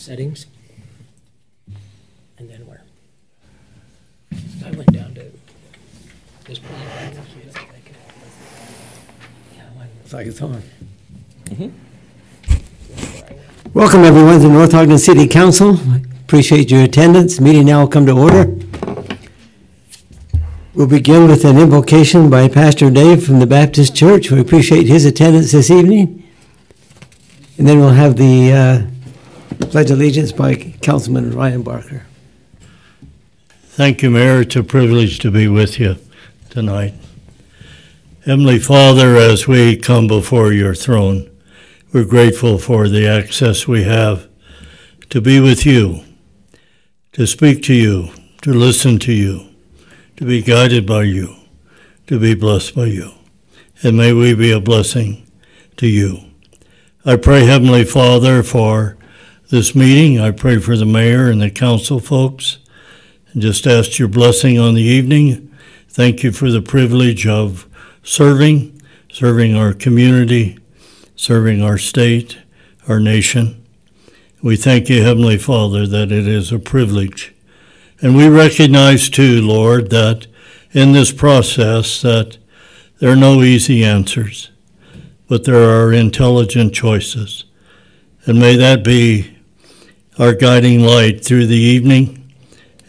settings. And then where? I went down to this point. Looks like it's on. Welcome everyone to North Ogden City Council. Appreciate your attendance. Meeting now will come to order. We'll begin with an invocation by Pastor Dave from the Baptist Church. We appreciate his attendance this evening. And then we'll have the Pledge of Allegiance by Councilman Ryan Barker. Thank you, Mayor. It's a privilege to be with you tonight. Heavenly Father, as we come before your throne, we're grateful for the access we have to be with you, to speak to you, to listen to you, to be guided by you, to be blessed by you. And may we be a blessing to you. I pray, Heavenly Father, for this meeting. I pray for the mayor and the council folks. And just ask your blessing on the evening. Thank you for the privilege of serving our community, serving our state, our nation. We thank you, Heavenly Father, that it is a privilege. And we recognize too, Lord, that in this process that there are no easy answers, but there are intelligent choices. And may that be our guiding light through the evening.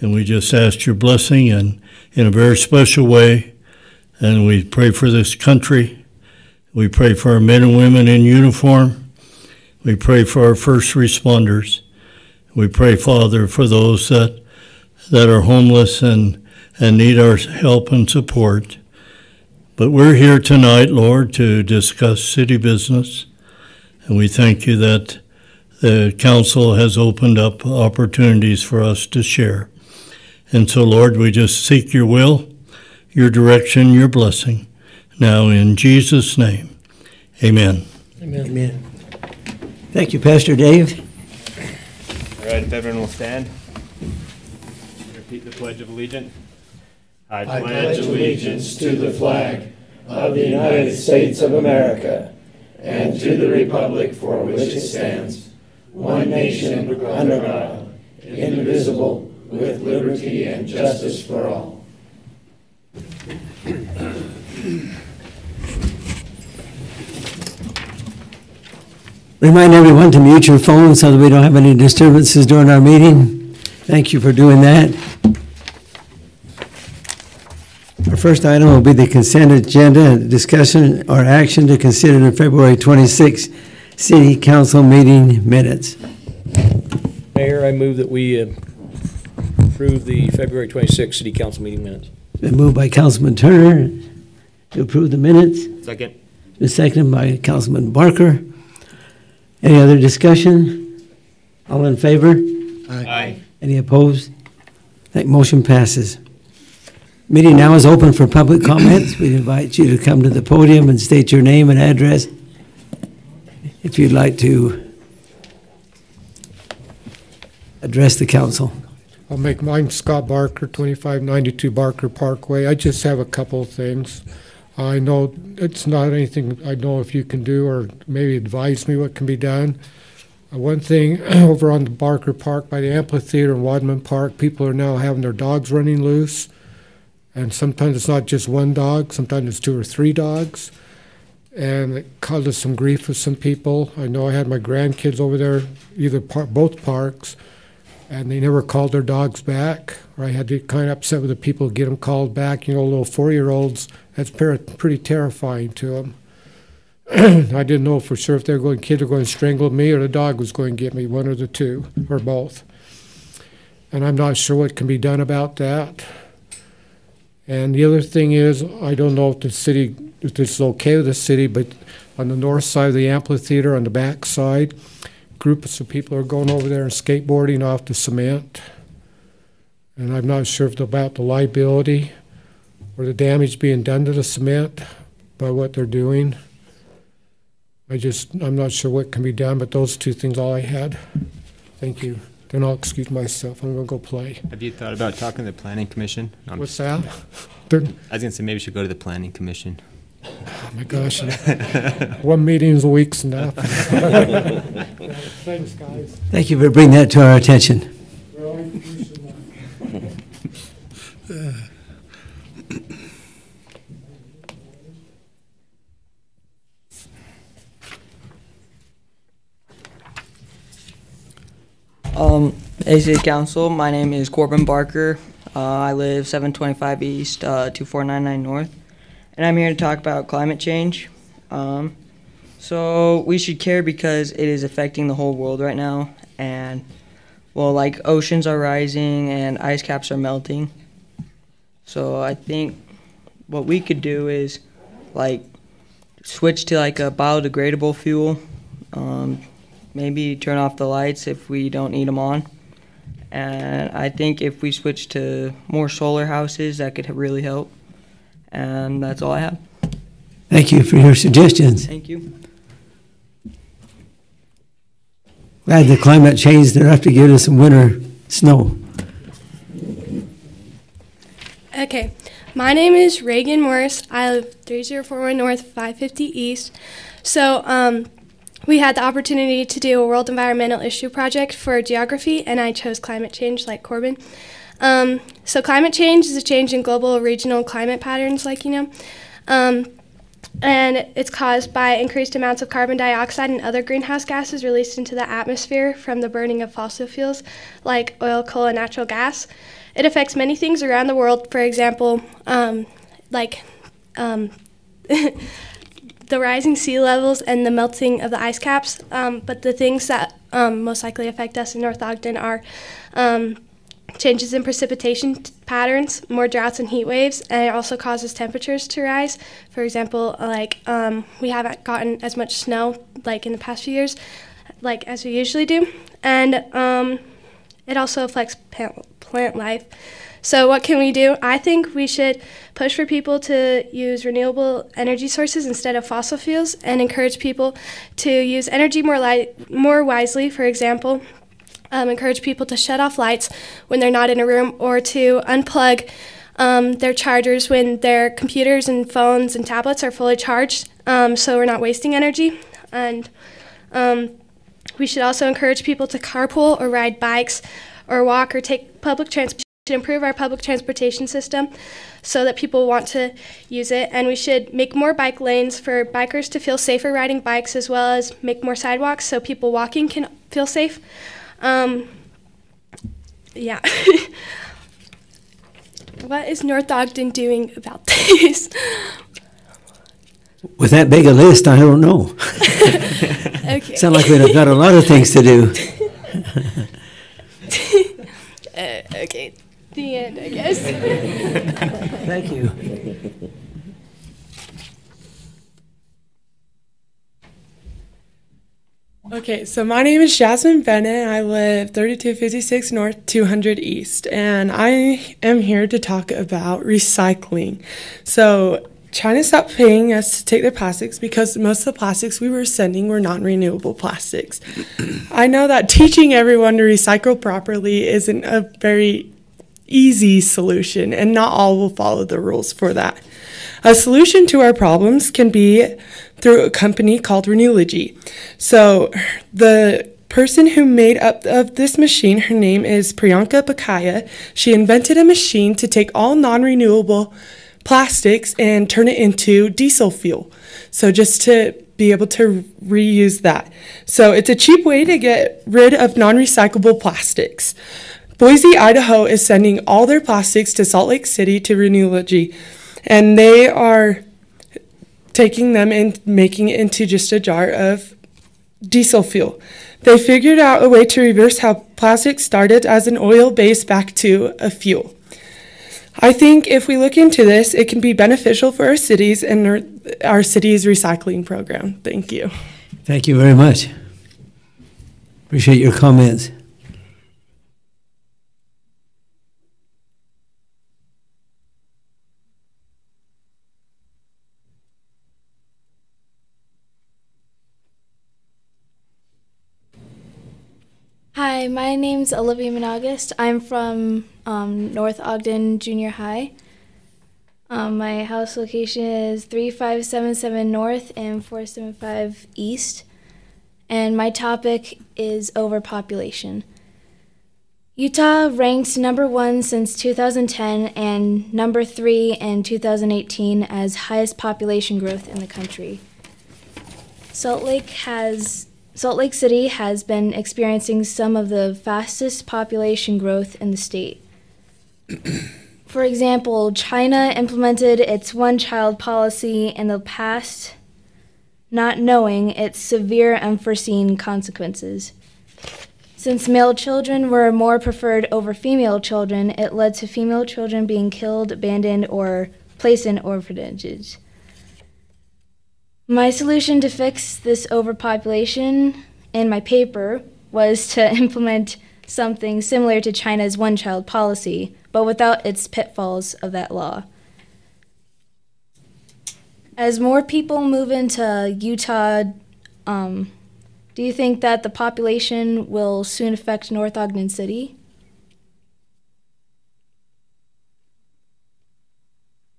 And we just ask your blessing and in a very special way. And we pray for this country. We pray for our men and women in uniform. We pray for our first responders. We pray, Father, for those that are homeless and need our help and support. But we're here tonight, Lord, to discuss city business. And we thank you that the council has opened up opportunities for us to share. And so, Lord, we just seek your will, your direction, your blessing. Now, in Jesus' name, amen. Amen. Amen. Thank you, Pastor Dave. All right, if everyone will stand. Repeat the Pledge of Allegiance. I pledge allegiance to the flag of the United States of America and to the republic for which it stands, one nation under God, indivisible, with liberty and justice for all. Remind everyone to mute your phone so that we don't have any disturbances during our meeting. Thank you for doing that. Our first item will be the consent agenda, discussion or action to consider the February 26th City Council meeting minutes. Mayor, I move that we approve the February 26th City Council meeting minutes. Been moved by Councilman Turner to approve the minutes. Second. Been seconded by Councilman Barker. Any other discussion? All in favor? Aye. Any opposed? That motion passes. Meeting now is open for public comments. We invite you to come to the podium and state your name and address if you'd like to address the council. I'll make mine Scott Barker, 2592 Barker Parkway. I just have a couple of things. I know it's not anything I know if you can do or maybe advise me what can be done. One thing over on the Barker Park by the amphitheater in Wadman Park, people are now having their dogs running loose. And sometimes it's not just one dog, sometimes it's 2 or 3 dogs. And it causes some grief with some people. I know I had my grandkids over there, both parks, and they never called their dogs back. Or I had to kind of upset with the people to get them called back. You know, little 4-year-olds, that's pretty terrifying to them. I didn't know for sure if kids were going to strangle me or the dog was going to get me, one of the two, or both. And I'm not sure what can be done about that. And the other thing is, I don't know if this is okay with the city, but on the north side of the amphitheater, on the back side, groups of people are going over there and skateboarding off the cement. And I'm not sure about the liability or the damage being done to the cement by what they're doing. I'm not sure what can be done, but those 2 things all I had. Thank you. Then I'll excuse myself. I'm going to go play. Have you thought about talking to the Planning Commission? What's that? I was going to say maybe we should go to the Planning Commission. Oh, my gosh. One meeting a week's enough. Thanks, guys. Thank you for bringing that to our attention. Really appreciate that. AC Council, my name is Corbin Barker. I live 725 East, 2499 North, and I'm here to talk about climate change. So we should care because it is affecting the whole world right now, and well, like oceans are rising and ice caps are melting. So I think what we could do is like switch to like a biodegradable fuel. Maybe turn off the lights if we don't need them on. And I think if we switch to more solar houses, that could really help. And that's all I have. Thank you for your suggestions. Thank you. Glad the climate changed enough to give us some winter snow. Okay, my name is Reagan Morris. I live 3041 North, 550 East. So, we had the opportunity to do a world environmental issue project for geography, and I chose climate change like Corbin. So climate change is a change in global or regional climate patterns, like you know. And it's caused by increased amounts of carbon dioxide and other greenhouse gases released into the atmosphere from the burning of fossil fuels like oil, coal, and natural gas. It affects many things around the world, for example, the rising sea levels and the melting of the ice caps, but the things that most likely affect us in North Ogden are changes in precipitation patterns, more droughts and heat waves, and it also causes temperatures to rise. For example, we haven't gotten as much snow like in the past few years, like as we usually do, and it also affects plant life. So what can we do? I think we should push for people to use renewable energy sources instead of fossil fuels and encourage people to use energy more wisely. For example, encourage people to shut off lights when they're not in a room or to unplug their chargers when their computers and phones and tablets are fully charged, so we're not wasting energy. And we should also encourage people to carpool or ride bikes or walk or take public transportation. Should improve our public transportation system so that people want to use it, and we should make more bike lanes for bikers to feel safer riding bikes, as well as make more sidewalks so people walking can feel safe. Yeah. What is North Ogden doing about this? With that big a list, I don't know. Okay. Sound like we've got a lot of things to do. Okay. The end, I guess. Thank you. Okay, so my name is Jasmine Bennett. I live 3256 North, 200 East, and I am here to talk about recycling. So China stopped paying us to take their plastics because most of the plastics we were sending were non-renewable plastics. I know that teaching everyone to recycle properly isn't a very easy solution, and not all will follow the rules for that. A solution to our problems can be through a company called Renewlogy. So the person who made up of this machine, her name is Priyanka Pakaya. She invented a machine to take all non-renewable plastics and turn it into diesel fuel. So just to be able to reuse that. So it's a cheap way to get rid of non-recyclable plastics. Boise, Idaho is sending all their plastics to Salt Lake City to Renewlogy, and they are taking them and making it into just a jar of diesel fuel. They figured out a way to reverse how plastic started as an oil base back to a fuel. I think if we look into this, it can be beneficial for our cities and our city's recycling program. Thank you. Thank you very much. Appreciate your comments. Hi, my name's Olivia Managust. I'm from North Ogden Junior High. My house location is 3577 North and 475 East. and my topic is overpopulation. Utah ranked number 1 since 2010 and number 3 in 2018 as highest population growth in the country. Salt Lake City has been experiencing some of the fastest population growth in the state. For example, China implemented its one-child policy in the past, not knowing its severe unforeseen consequences. Since male children were more preferred over female children, it led to female children being killed, abandoned, or placed in orphanages. My solution to fix this overpopulation in my paper was to implement something similar to China's one-child policy, but without its pitfalls of that law. As more people move into Utah, do you think that the population will soon affect North Ogden City?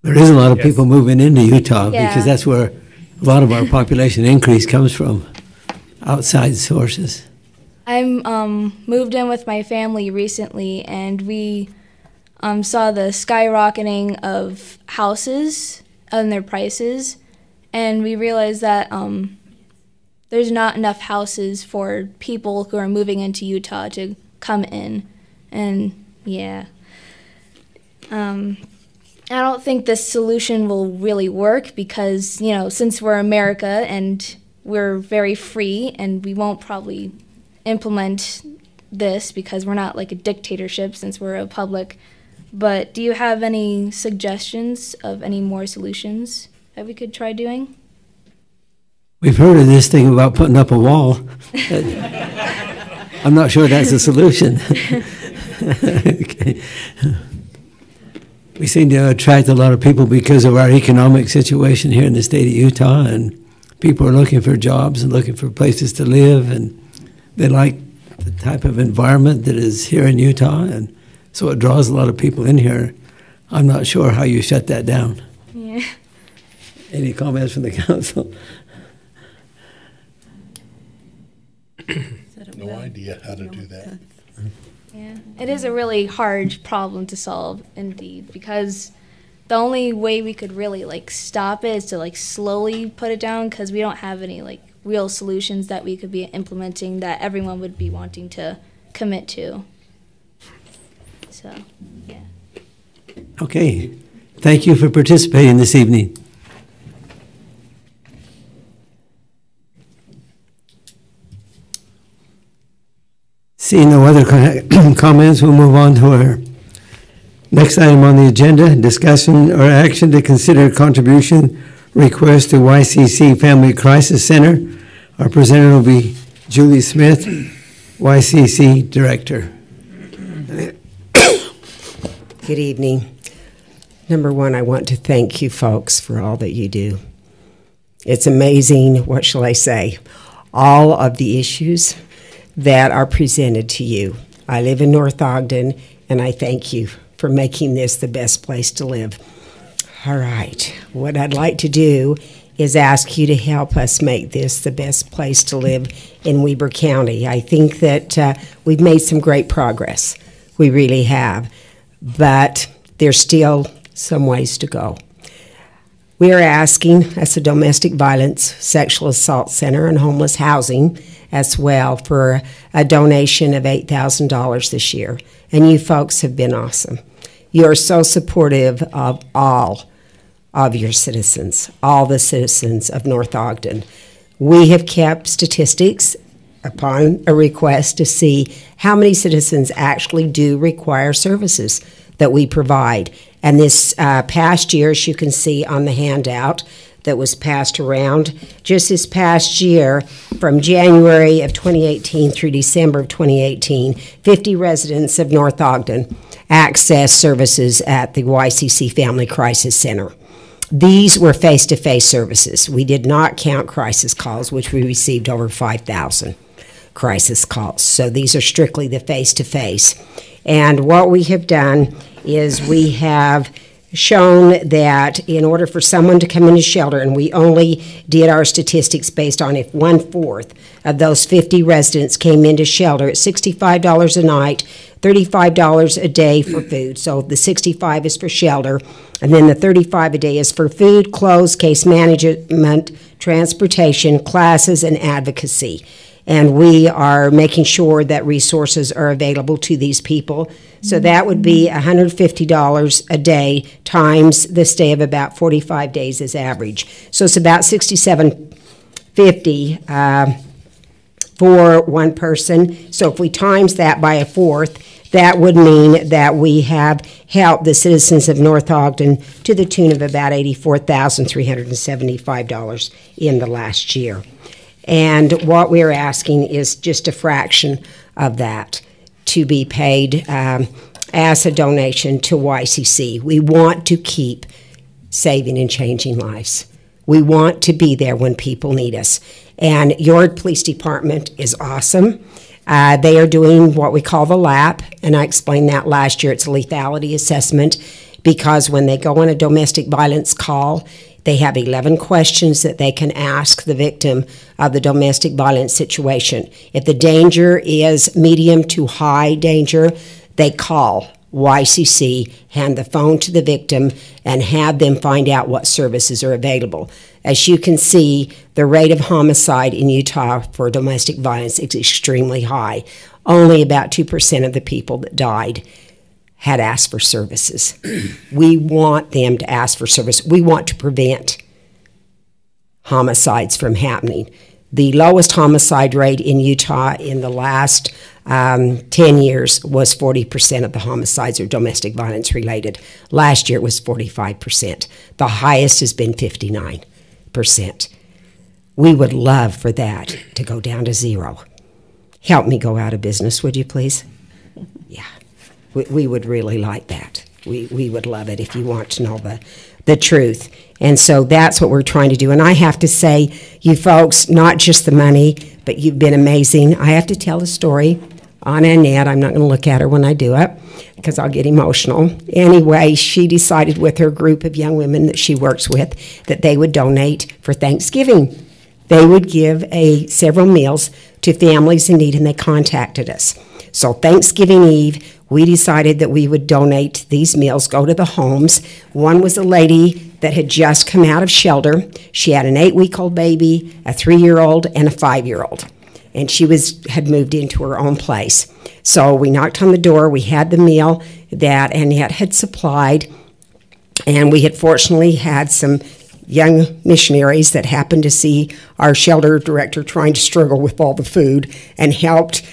There is a lot of people moving into Utah Yeah. because that's where a lot of our population increase comes from, outside sources. I'm moved in with my family recently, and we saw the skyrocketing of houses and their prices, and we realized that there's not enough houses for people who are moving into Utah to come in, and yeah. I don't think this solution will really work because, you know, since we're America and we're very free, and we won't probably implement this because we're not like a dictatorship since we're a republic. But do you have any suggestions of any more solutions that we could try doing? We've heard of this thing about putting up a wall. I'm not sure that's a solution. Okay. We seem to attract a lot of people because of our economic situation here in the state of Utah, and people are looking for jobs and looking for places to live, and they like the type of environment that is here in Utah, and so it draws a lot of people in here. I'm not sure how you shut that down. Yeah. Any comments from the council? No idea how to do that. Yeah, it is a really hard problem to solve, indeed, because the only way we could really like stop it is to like slowly put it down, because we don't have any like real solutions that we could be implementing that everyone would be wanting to commit to. So, yeah. Okay. Thank you for participating this evening. Seeing no other comments, we'll move on to our next item on the agenda, discussion or action to consider contribution request to YCC Family Crisis Center. Our presenter will be Julie Smith, YCC Director. Good evening. Number one, I want to thank you folks for all that you do. It's amazing, what shall I say, all of the issues that are presented to you. I live in North Ogden, and I thank you for making this the best place to live. All right, what I'd like to do is ask you to help us make this the best place to live in Weber County. I think that we've made some great progress. We really have, but there's still some ways to go. We are asking as a domestic violence, sexual assault center, and homeless housing as well for a donation of $8,000 this year. And you folks have been awesome. You are so supportive of all of your citizens, all the citizens of North Ogden. We have kept statistics upon a request to see how many citizens actually do require services that we provide. And this past year, as you can see on the handout that was passed around, just this past year, from January of 2018 through December of 2018, 50 residents of North Ogden accessed services at the YCC Family Crisis Center. These were face-to-face services. We did not count crisis calls, which we received over 5,000 crisis calls. So these are strictly the face-to-face. And what we have done is we have shown that in order for someone to come into shelter, and we only did our statistics based on if 1/4 of those 50 residents came into shelter at $65 a night, $35 a day for food. So the 65 is for shelter, and then the 35 a day is for food, clothes, case management, transportation, classes, and advocacy. And we are making sure that resources are available to these people. So that would be $150 a day times the stay of about 45 days as average. So it's about $67.50 for one person. So if we times that by a fourth, that would mean that we have helped the citizens of North Ogden to the tune of about $84,375 in the last year. And what we're asking is just a fraction of that to be paid as a donation to YCC. We want to keep saving and changing lives. We want to be there when people need us. And your police department is awesome. They are doing what we call the LAP, and I explained that last year. It's a lethality assessment, because when they go on a domestic violence call, they have 11 questions that they can ask the victim of the domestic violence situation. If the danger is medium to high danger, they call YCC, hand the phone to the victim, and have them find out what services are available. As you can see, the rate of homicide in Utah for domestic violence is extremely high. Only about 2% of the people that died had asked for services. We want them to ask for service. We want to prevent homicides from happening. The lowest homicide rate in Utah in the last 10 years was 40% of the homicides are domestic violence related. Last year it was 45%. The highest has been 59%. We would love for that to go down to zero. Help me go out of business, would you please? Yeah. We would really like that. We would love it if you want to know the truth. And so that's what we're trying to do. And I have to say, you folks, not just the money, but you've been amazing. I have to tell a story on Annette. I'm not going to look at her when I do it because I'll get emotional. Anyway, she decided with her group of young women that she works with that they would donate for Thanksgiving. They would give several meals to families in need, and they contacted us. So Thanksgiving Eve, we decided that we would donate these meals, go to the homes. One was a lady that had just come out of shelter. She had an 8-week-old baby, a 3-year-old, and a 5-year-old. And she had moved into her own place. So we knocked on the door. We had the meal that Annette had supplied. And we had fortunately had some young missionaries that happened to see our shelter director trying to struggle with all the food and helped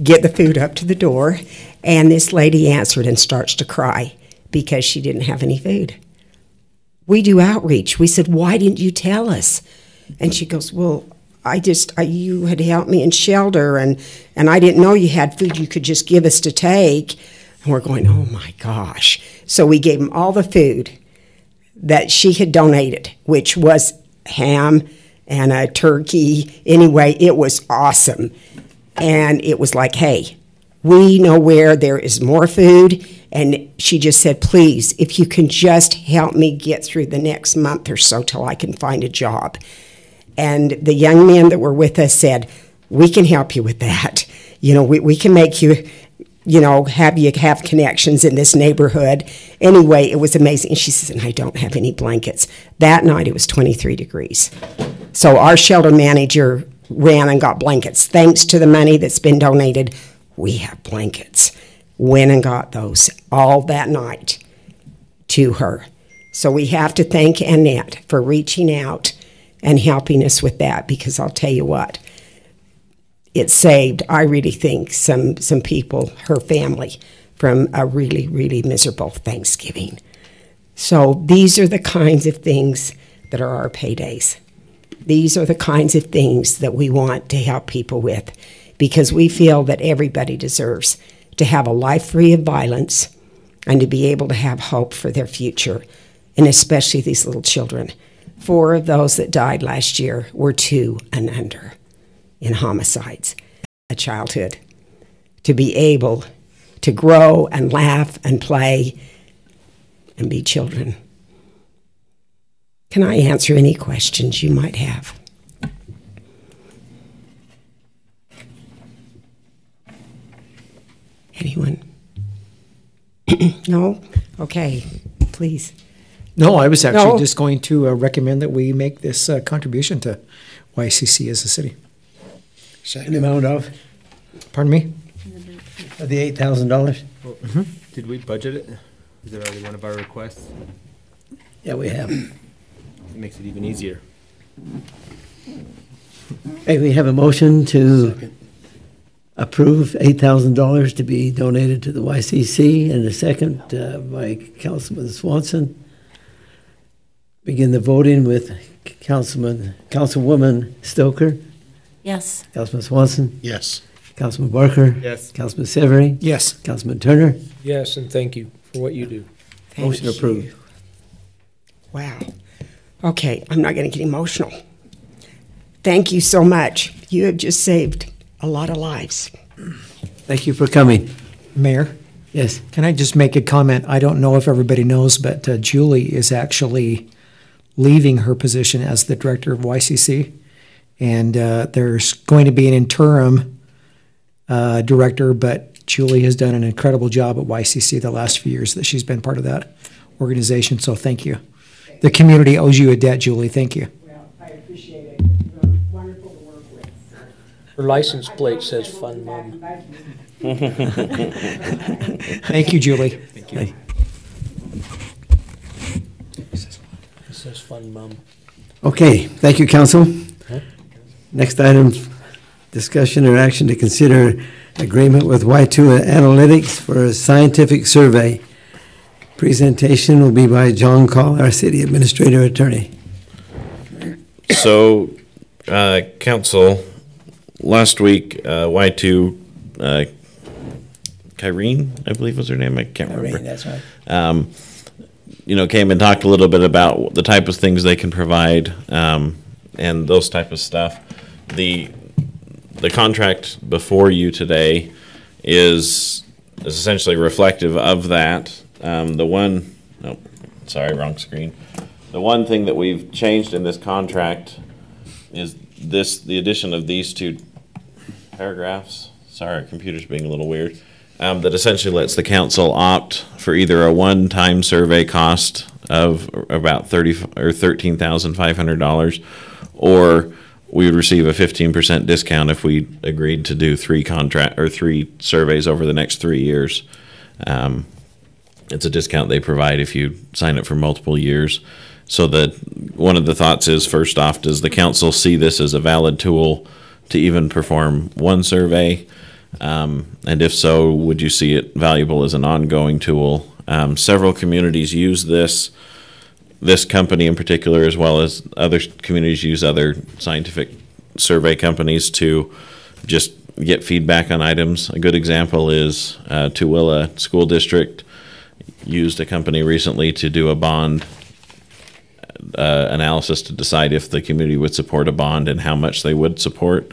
get the food up to the door. And this lady answered and starts to cry because she didn't have any food. We do outreach. We said, why didn't you tell us? And she goes, well, you had helped me in shelter, and I didn't know you had food you could just give us to take. And we're going, oh my gosh. So we gave them all the food that she had donated, which was ham and a turkey. Anyway, it was awesome. And it was like, hey, we know where there is more food. And she just said, please, if you can just help me get through the next month or so till I can find a job. And the young men that were with us said, we can help you with that. You know, we can make you, have you have connections in this neighborhood. Anyway, it was amazing. And she says, and I don't have any blankets. That night it was 23 degrees. So our shelter manager ran and got blankets. Thanks to the money that's been donated, we have blankets. Went and got those all that night to her. So we have to thank Annette for reaching out and helping us with that, because I'll tell you what, it saved, I really think, some people, her family, from a really, really miserable Thanksgiving. So these are the kinds of things that are our paydays. These are the kinds of things that we want to help people with, because we feel that everybody deserves to have a life free of violence and to be able to have hope for their future, and especially these little children. 4 of those that died last year were 2 and under in homicides. A childhood to be able to grow and laugh and play and be children. Can I answer any questions you might have? Anyone? No? Okay, please. No, I was actually No. just going to recommend that we make this contribution to YCC as a city. An amount of Pardon me? the $8,000? Did we budget it? Is it already one of our requests? Yeah, we have. It makes it even easier. Hey, we have a motion to approve $8,000 to be donated to the YCC, and a second by Councilman Swanson. Begin the voting with Councilwoman Stoker, Yes. Councilman Swanson, Yes. Councilman Barker, Yes. Councilman Severie, Yes. Councilman Turner. Yes, and thank you for what you do. Motion approved. Wow. Okay, I'm not going to get emotional. Thank you so much. You have just saved a lot of lives. Thank you for coming. Mayor, Yes. can I just make a comment? I don't know if everybody knows, but Julie is actually leaving her position as the director of YCC. And there's going to be an interim director, but Julie has done an incredible job at YCC the last few years that she's been part of that organization. So thank you. The community owes you a debt, Julie. Thank you. Well, I appreciate it. You're wonderful to work with. Her license plate says Fun Mom. Thank you, Julie. Thank you. It says Fun Mom. Okay, thank you, council. Next item, discussion or action to consider agreement with Y2 Analytics for a scientific survey. Presentation will be by John Call, our city administrator attorney. So, council, last week, Y2, Kyrene, I believe was her name, I can't remember. That's right. Came and talked a little bit about the type of things they can provide, and those type of stuff. The contract before you today is essentially reflective of that. Wrong screen. The one thing that we've changed in this contract is the addition of these two paragraphs. Sorry, our computer's being a little weird. That essentially lets the council opt for either a one-time survey cost of about $13,500, or we would receive a 15% discount if we agreed to do three surveys over the next 3 years. It's a discount they provide if you sign up for multiple years. So that one of the thoughts is, first off, does the council see this as a valid tool to even perform one survey? And if so, would you see it valuable as an ongoing tool? Several communities use this company in particular, as well as other communities use other scientific survey companies to just get feedback on items. A good example is Tooele School District used a company recently to do a bond analysis to decide if the community would support a bond and how much they would support.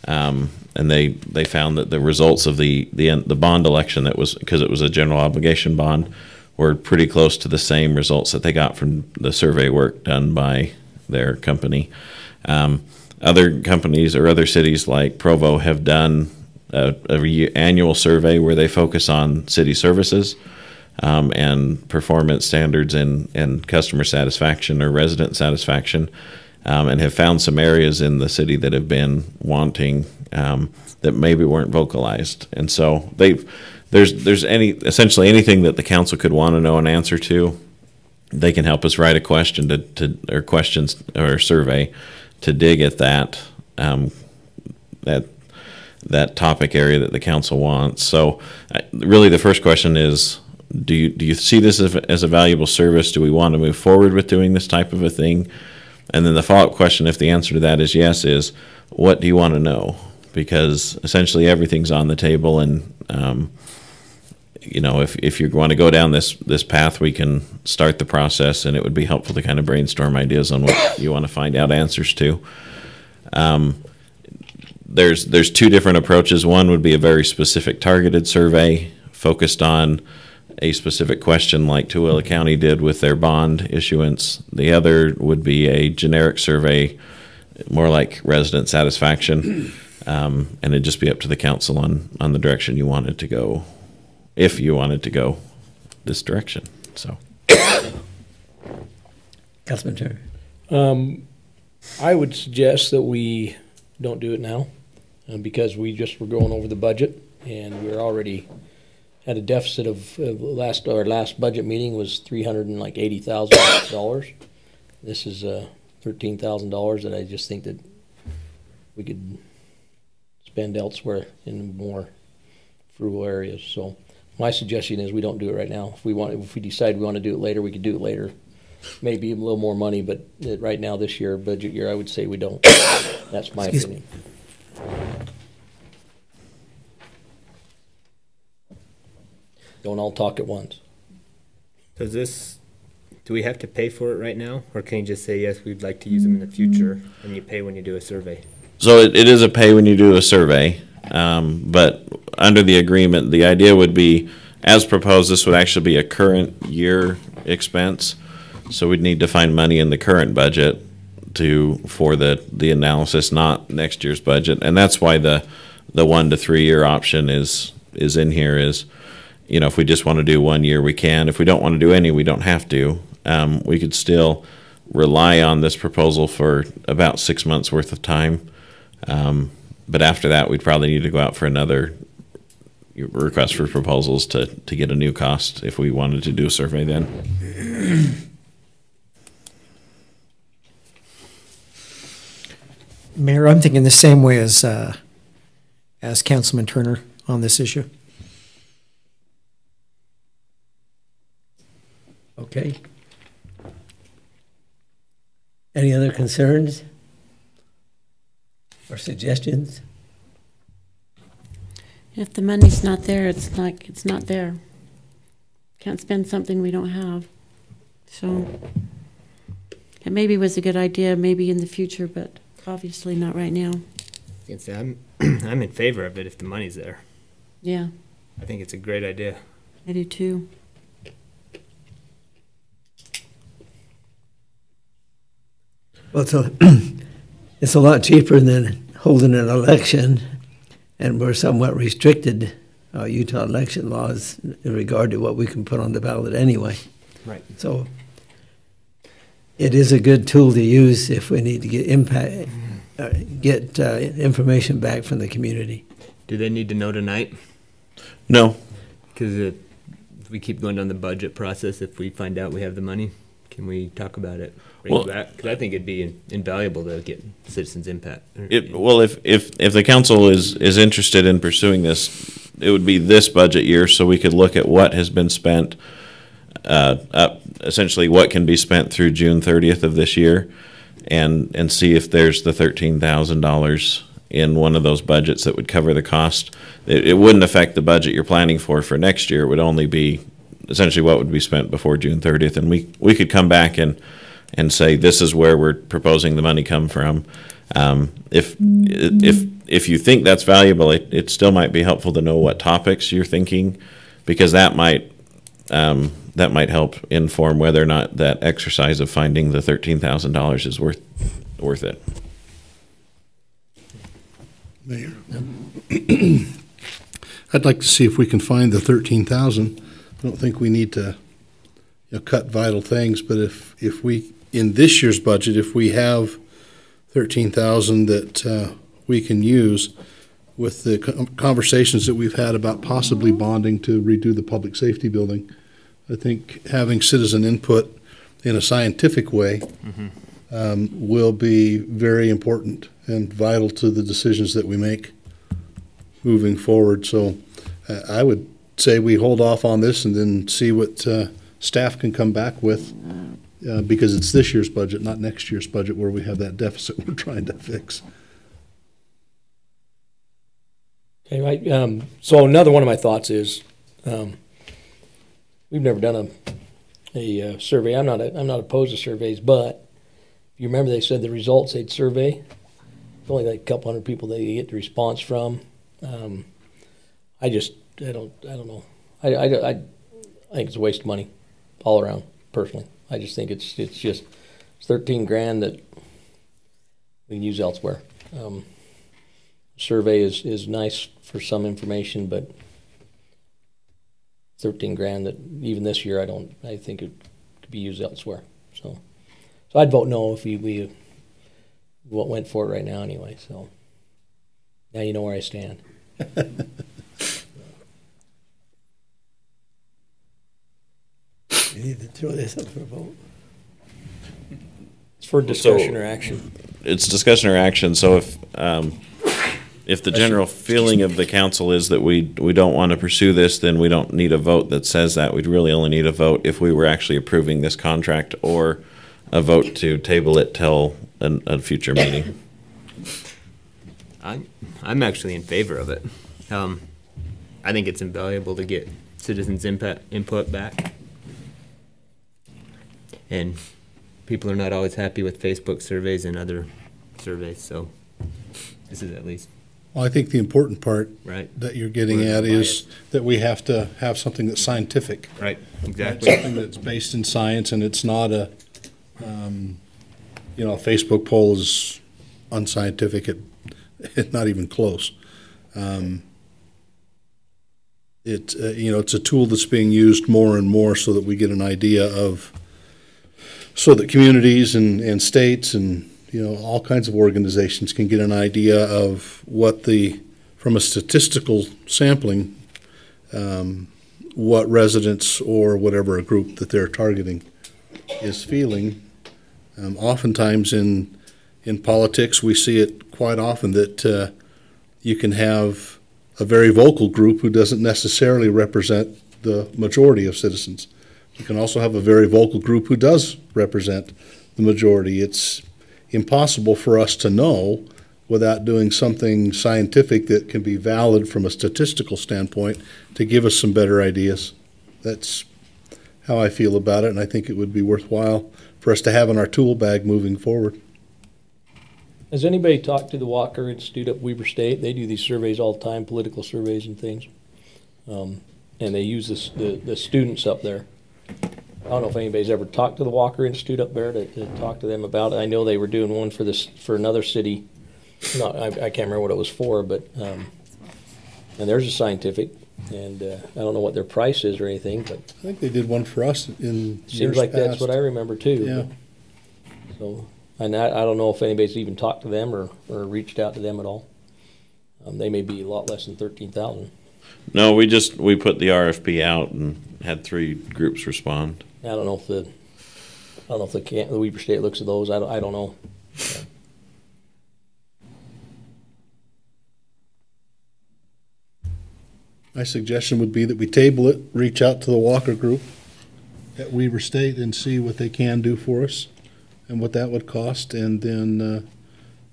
And they found that the results of the bond election, that was because it was a general obligation bond, were pretty close to the same results that they got from the survey work done by their company. Other companies or other cities like Provo have done an annual survey where they focus on city services and performance standards and customer satisfaction or resident satisfaction, and have found some areas in the city that have been wanting that maybe weren't vocalized. And so there's essentially anything that the council could want to know an answer to, they can help us write a question or questions or a survey to dig at that topic area that the council wants. So really the first question is, do you see this as a valuable service? Do we want to move forward with doing this type of a thing? And then the follow-up question, if the answer to that is yes, is what do you want to know? Because essentially everything's on the table, and if you want to go down this path, we can start the process, and it would be helpful to kind of brainstorm ideas on what you want to find out answers to. There's two different approaches. One would be a very specific targeted survey focused on a specific question like Tooele County did with their bond issuance. The other would be a generic survey, more like resident satisfaction, and it'd just be up to the council on the direction you wanted to go if you wanted to go this direction. So, Councilman Turner. I would suggest that we don't do it now because we just were going over the budget and we're already at a deficit of our last budget meeting was $380,000. This is $13,000 that I just think that we could spend elsewhere in more frugal areas. So my suggestion is we don't do it right now. If we decide we want to do it later, we could do it later. Maybe a little more money, but right now, this year, budget year, I would say we don't. That's my opinion. Don't all talk at once. So do we have to pay for it right now? Or can you just say, yes, we'd like to use them in the future, and you pay when you do a survey? so it is a pay when you do a survey, but under the agreement, the idea would be, as proposed, this would actually be a current year expense. So we'd need to find money in the current budget for the analysis, not next year's budget. And that's why the 1 to 3 year option is in here is, if we just want to do 1 year, we can. If we don't want to do any, we don't have to. We could still rely on this proposal for about 6 months worth of time. But after that, we'd probably need to go out for another request for proposals to get a new cost if we wanted to do a survey then. Mayor, I'm thinking the same way as Councilman Turner on this issue. Okay. Any other concerns or suggestions? If the money's not there, it's like it's not there. Can't spend something we don't have. So it maybe was a good idea, maybe in the future, but obviously not right now. I can say I'm in favor of it if the money's there. Yeah, I think it's a great idea. I do too. Well, it's a lot cheaper than holding an election, and we're somewhat restricted, Utah election laws, in regard to what we can put on the ballot anyway. Right. So it is a good tool to use if we need to get information back from the community. Do they need to know tonight? No. Because if we keep going down the budget process, if we find out we have the money, can we talk about it? Because I think it'd be invaluable to get citizens' impact. If the council is interested in pursuing this, it would be this budget year, so we could look at what has been spent, essentially what can be spent through June 30th of this year, and see if there's the $13,000 in one of those budgets that would cover the cost. It wouldn't affect the budget you're planning for next year. It would only be essentially what would be spent before June 30th, and we could come back and say this is where we're proposing the money come from. If you think that's valuable, it still might be helpful to know what topics you're thinking, because that might help inform whether or not that exercise of finding the $13,000 is worth it. Mayor, I'd like to see if we can find the 13,000. I don't think we need to cut vital things, but if we, in this year's budget, if we have 13,000 that we can use with the conversations that we've had about possibly bonding to redo the public safety building, I think having citizen input in a scientific way will be very important and vital to the decisions that we make moving forward. So I would say we hold off on this and then see what staff can come back with, because it's this year's budget, not next year's budget, where we have that deficit we're trying to fix. Okay, right. So another one of my thoughts is we've never done a survey. I'm not opposed to surveys, but if you remember, they said the results they'd survey, it's only like a couple hundred people they get the response from. I don't know. I think it's a waste of money all around, personally. I just think it's 13 grand that we can use elsewhere. Survey is nice for some information, but 13 grand that even this year I think it could be used elsewhere. So I'd vote no if we went for it right now anyway. So now you know where I stand. We need to throw this up for a vote. It's for discussion or action. It's discussion or action. So if the general feeling of the council is that we don't want to pursue this, then we don't need a vote that says that. We'd really only need a vote if we were actually approving this contract, or a vote to table it till a future meeting. I'm actually in favor of it. I think it's invaluable to get citizens' input back. And people are not always happy with Facebook surveys and other surveys, so this is at least. Well, I think the important part right. that you're getting at is that we have to have something that's scientific. Right, exactly. Something that's based in science, and it's not a Facebook poll is unscientific. It's not even close. It's a tool that's being used more and more so that we get an idea of, so that communities and states and all kinds of organizations can get an idea of what from a statistical sampling, what residents or whatever a group that they're targeting is feeling. Oftentimes in politics, we see it quite often that you can have a very vocal group who doesn't necessarily represent the majority of citizens. You can also have a very vocal group who does represent the majority. It's impossible for us to know without doing something scientific that can be valid from a statistical standpoint to give us some better ideas. That's how I feel about it, and I think it would be worthwhile for us to have in our tool bag moving forward. Has anybody talked to the Walker Institute up Weber State? They do these surveys all the time, political surveys and things. And they use the students up there. I don't know if anybody's ever talked to the Walker Institute up there to talk to them about it. I know they were doing one for another city. I can't remember what it was for, but and theirs is scientific, and I don't know what their price is or anything, but I think they did one for us in seems years like past. That's what I remember too. Yeah. So, and I don't know if anybody's even talked to them or reached out to them at all. They may be a lot less than 13,000. No, we put the RFP out and had 3 groups respond. I don't know if the Weber State looks at those. I don't know. My suggestion would be that we table it, reach out to the Walker Group at Weber State and see what they can do for us and what that would cost, and then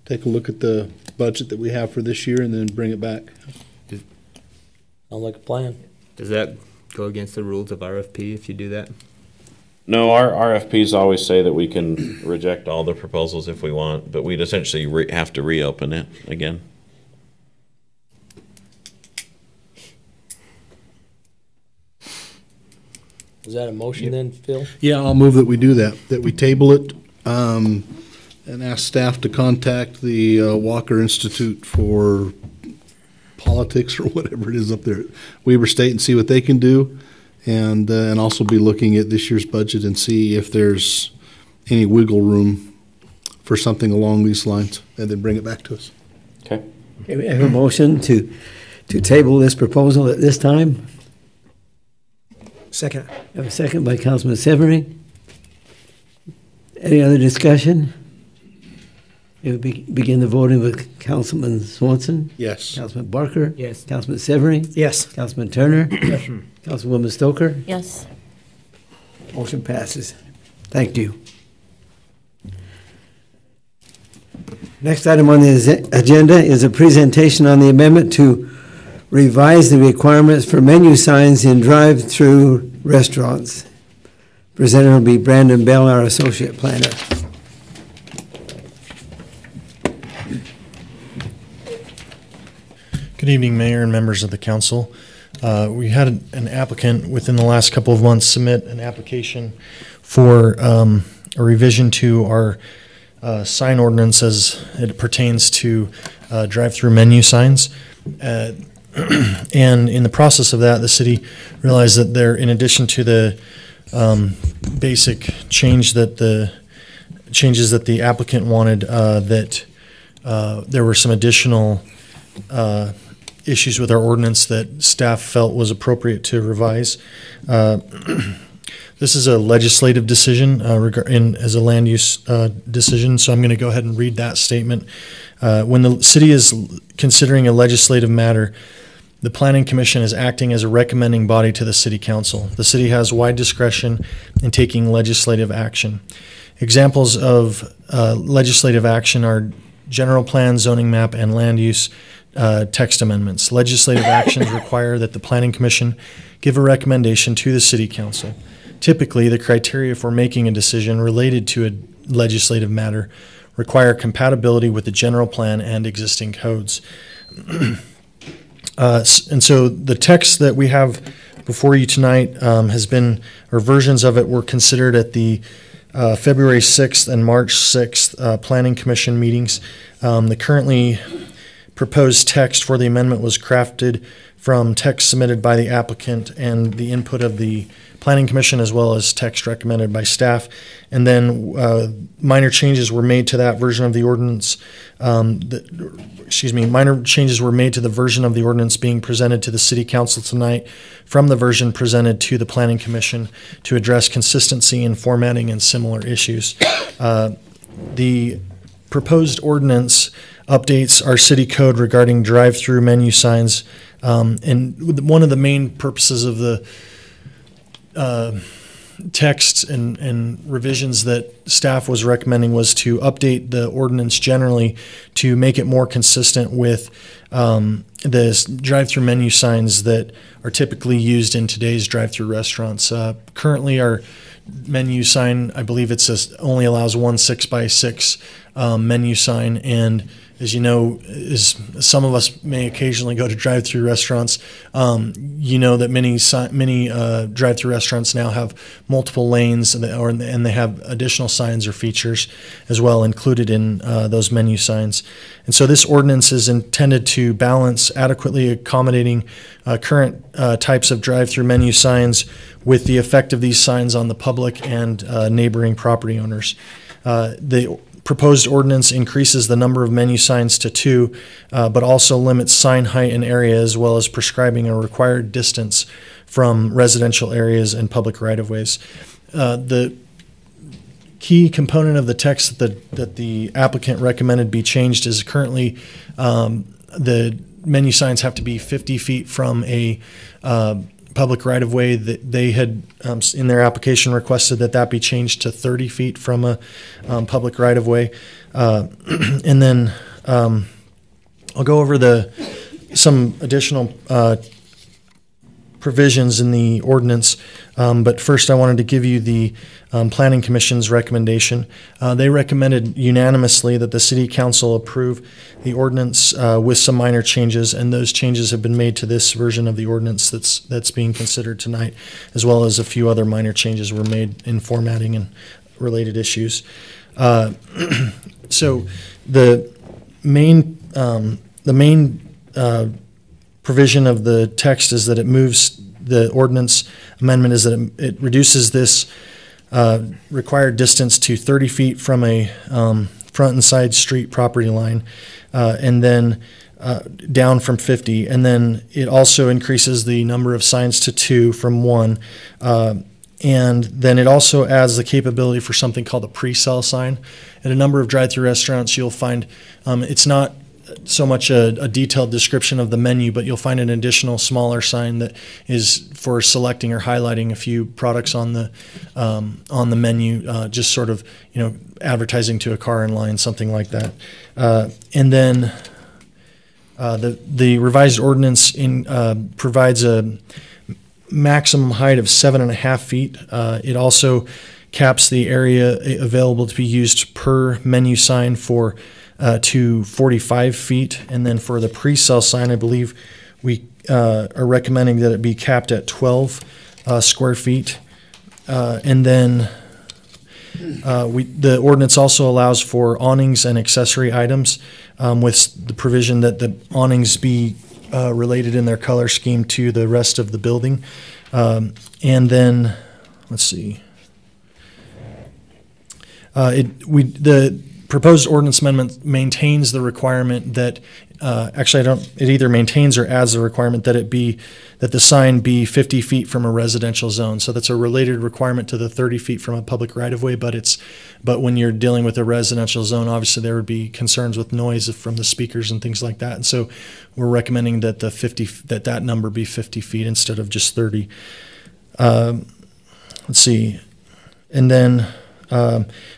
take a look at the budget that we have for this year and then bring it back. Sounds like a plan. Does that go against the rules of RFP if you do that? No, our RFPs always say that we can reject all the proposals if we want, but we'd essentially have to reopen it again. Is that a motion then, Phil? Yeah, I'll move that we do that we table it, and ask staff to contact the Walker Institute for Politics or whatever it is up there at Weber State and see what they can do, and also be looking at this year's budget and see if there's any wiggle room for something along these lines, and then bring it back to us. Okay. We have a motion to table this proposal at this time. Second. I have a second by Councilman Severing. Any other discussion? We will begin the voting with Councilman Swanson. Yes. Councilman Barker. Yes. Councilman Severing. Yes. Councilman Turner. Yes. Councilwoman Stoker. Yes. Motion passes. Thank you. Next item on the agenda is a presentation on the amendment to revise the requirements for menu signs in drive-through restaurants. Presenter will be Brandon Bell, our associate planner. Good evening, Mayor and members of the council. We had an applicant within the last couple of months submit an application for a revision to our sign ordinance as it pertains to drive-through menu signs. And in the process of that, the city realized that there, in addition to the basic changes that the applicant wanted, that there were some additional issues with our ordinance that staff felt was appropriate to revise. This is a legislative decision as a land use decision, so I'm going to go ahead and read that statement. When the city is considering a legislative matter, the Planning Commission is acting as a recommending body to the City Council. The city has wide discretion in taking legislative action. Examples of legislative action are general plan, zoning map, and land use text amendments. Legislative actions require that the Planning Commission give a recommendation to the City Council. Typically, the criteria for making a decision related to a legislative matter require compatibility with the general plan and existing codes. And so the text that we have before you tonight has been, or versions of it were considered at the February 6th and March 6th Planning Commission meetings. The currently proposed text for the amendment was crafted from text submitted by the applicant and the input of the Planning Commission, as well as text recommended by staff. And then minor changes were made to that version of the ordinance. Minor changes were made to the version of the ordinance being presented to the City Council tonight from the version presented to the Planning Commission to address consistency in formatting and similar issues. The proposed ordinance updates our city code regarding drive-through menu signs. And one of the main purposes of the texts and revisions that staff was recommending was to update the ordinance generally to make it more consistent with the drive-through menu signs that are typically used in today's drive-through restaurants. Currently, our menu sign, I believe only allows one 6x6 menu sign, and as you know, some of us may occasionally go to drive-through restaurants. You know that many drive-through restaurants now have multiple lanes, and they have additional signs or features as well included in those menu signs. And so this ordinance is intended to balance adequately accommodating current types of drive-through menu signs with the effect of these signs on the public and neighboring property owners. The proposed ordinance increases the number of menu signs to 2, but also limits sign height and area, as well as prescribing a required distance from residential areas and public right-of-ways. The key component of the text that the applicant recommended be changed is currently the menu signs have to be 50 feet from a public right-of-way. That they had in their application requested that be changed to 30 feet from a public right-of-way. And then I'll go over some additional provisions in the ordinance, but first I wanted to give you the Planning Commission's recommendation. They recommended unanimously that the City Council approve the ordinance with some minor changes, and those changes have been made to this version of the ordinance that's being considered tonight, as well as a few other minor changes were made in formatting and related issues. So the main provision of the text is that it moves the ordinance amendment is that it reduces this required distance to 30 feet from a front and side street property line, and then down from 50. And then it also increases the number of signs to 2 from 1. And then it also adds the capability for something called a pre-sell sign. At a number of drive-through restaurants, you'll find it's not so much a detailed description of the menu, but you'll find an additional smaller sign that is for selecting or highlighting a few products on the menu, just sort of advertising to a car in line, something like that. And then the revised ordinance provides a maximum height of 7.5 feet. It also caps the area available to be used per menu sign to 45 feet. And then for the pre-sale sign, I believe we are recommending that it be capped at 12 square feet. And then the ordinance also allows for awnings and accessory items, with the provision that the awnings be related in their color scheme to the rest of the building. And then, let's see. The proposed ordinance amendment maintains the requirement that, it either maintains or adds the requirement that that the sign be 50 feet from a residential zone. So that's a related requirement to the 30 feet from a public right-of-way, but when you're dealing with a residential zone, obviously there would be concerns with noise from the speakers and things like that. And so we're recommending that that number be 50 feet instead of just 30. Let's see. And then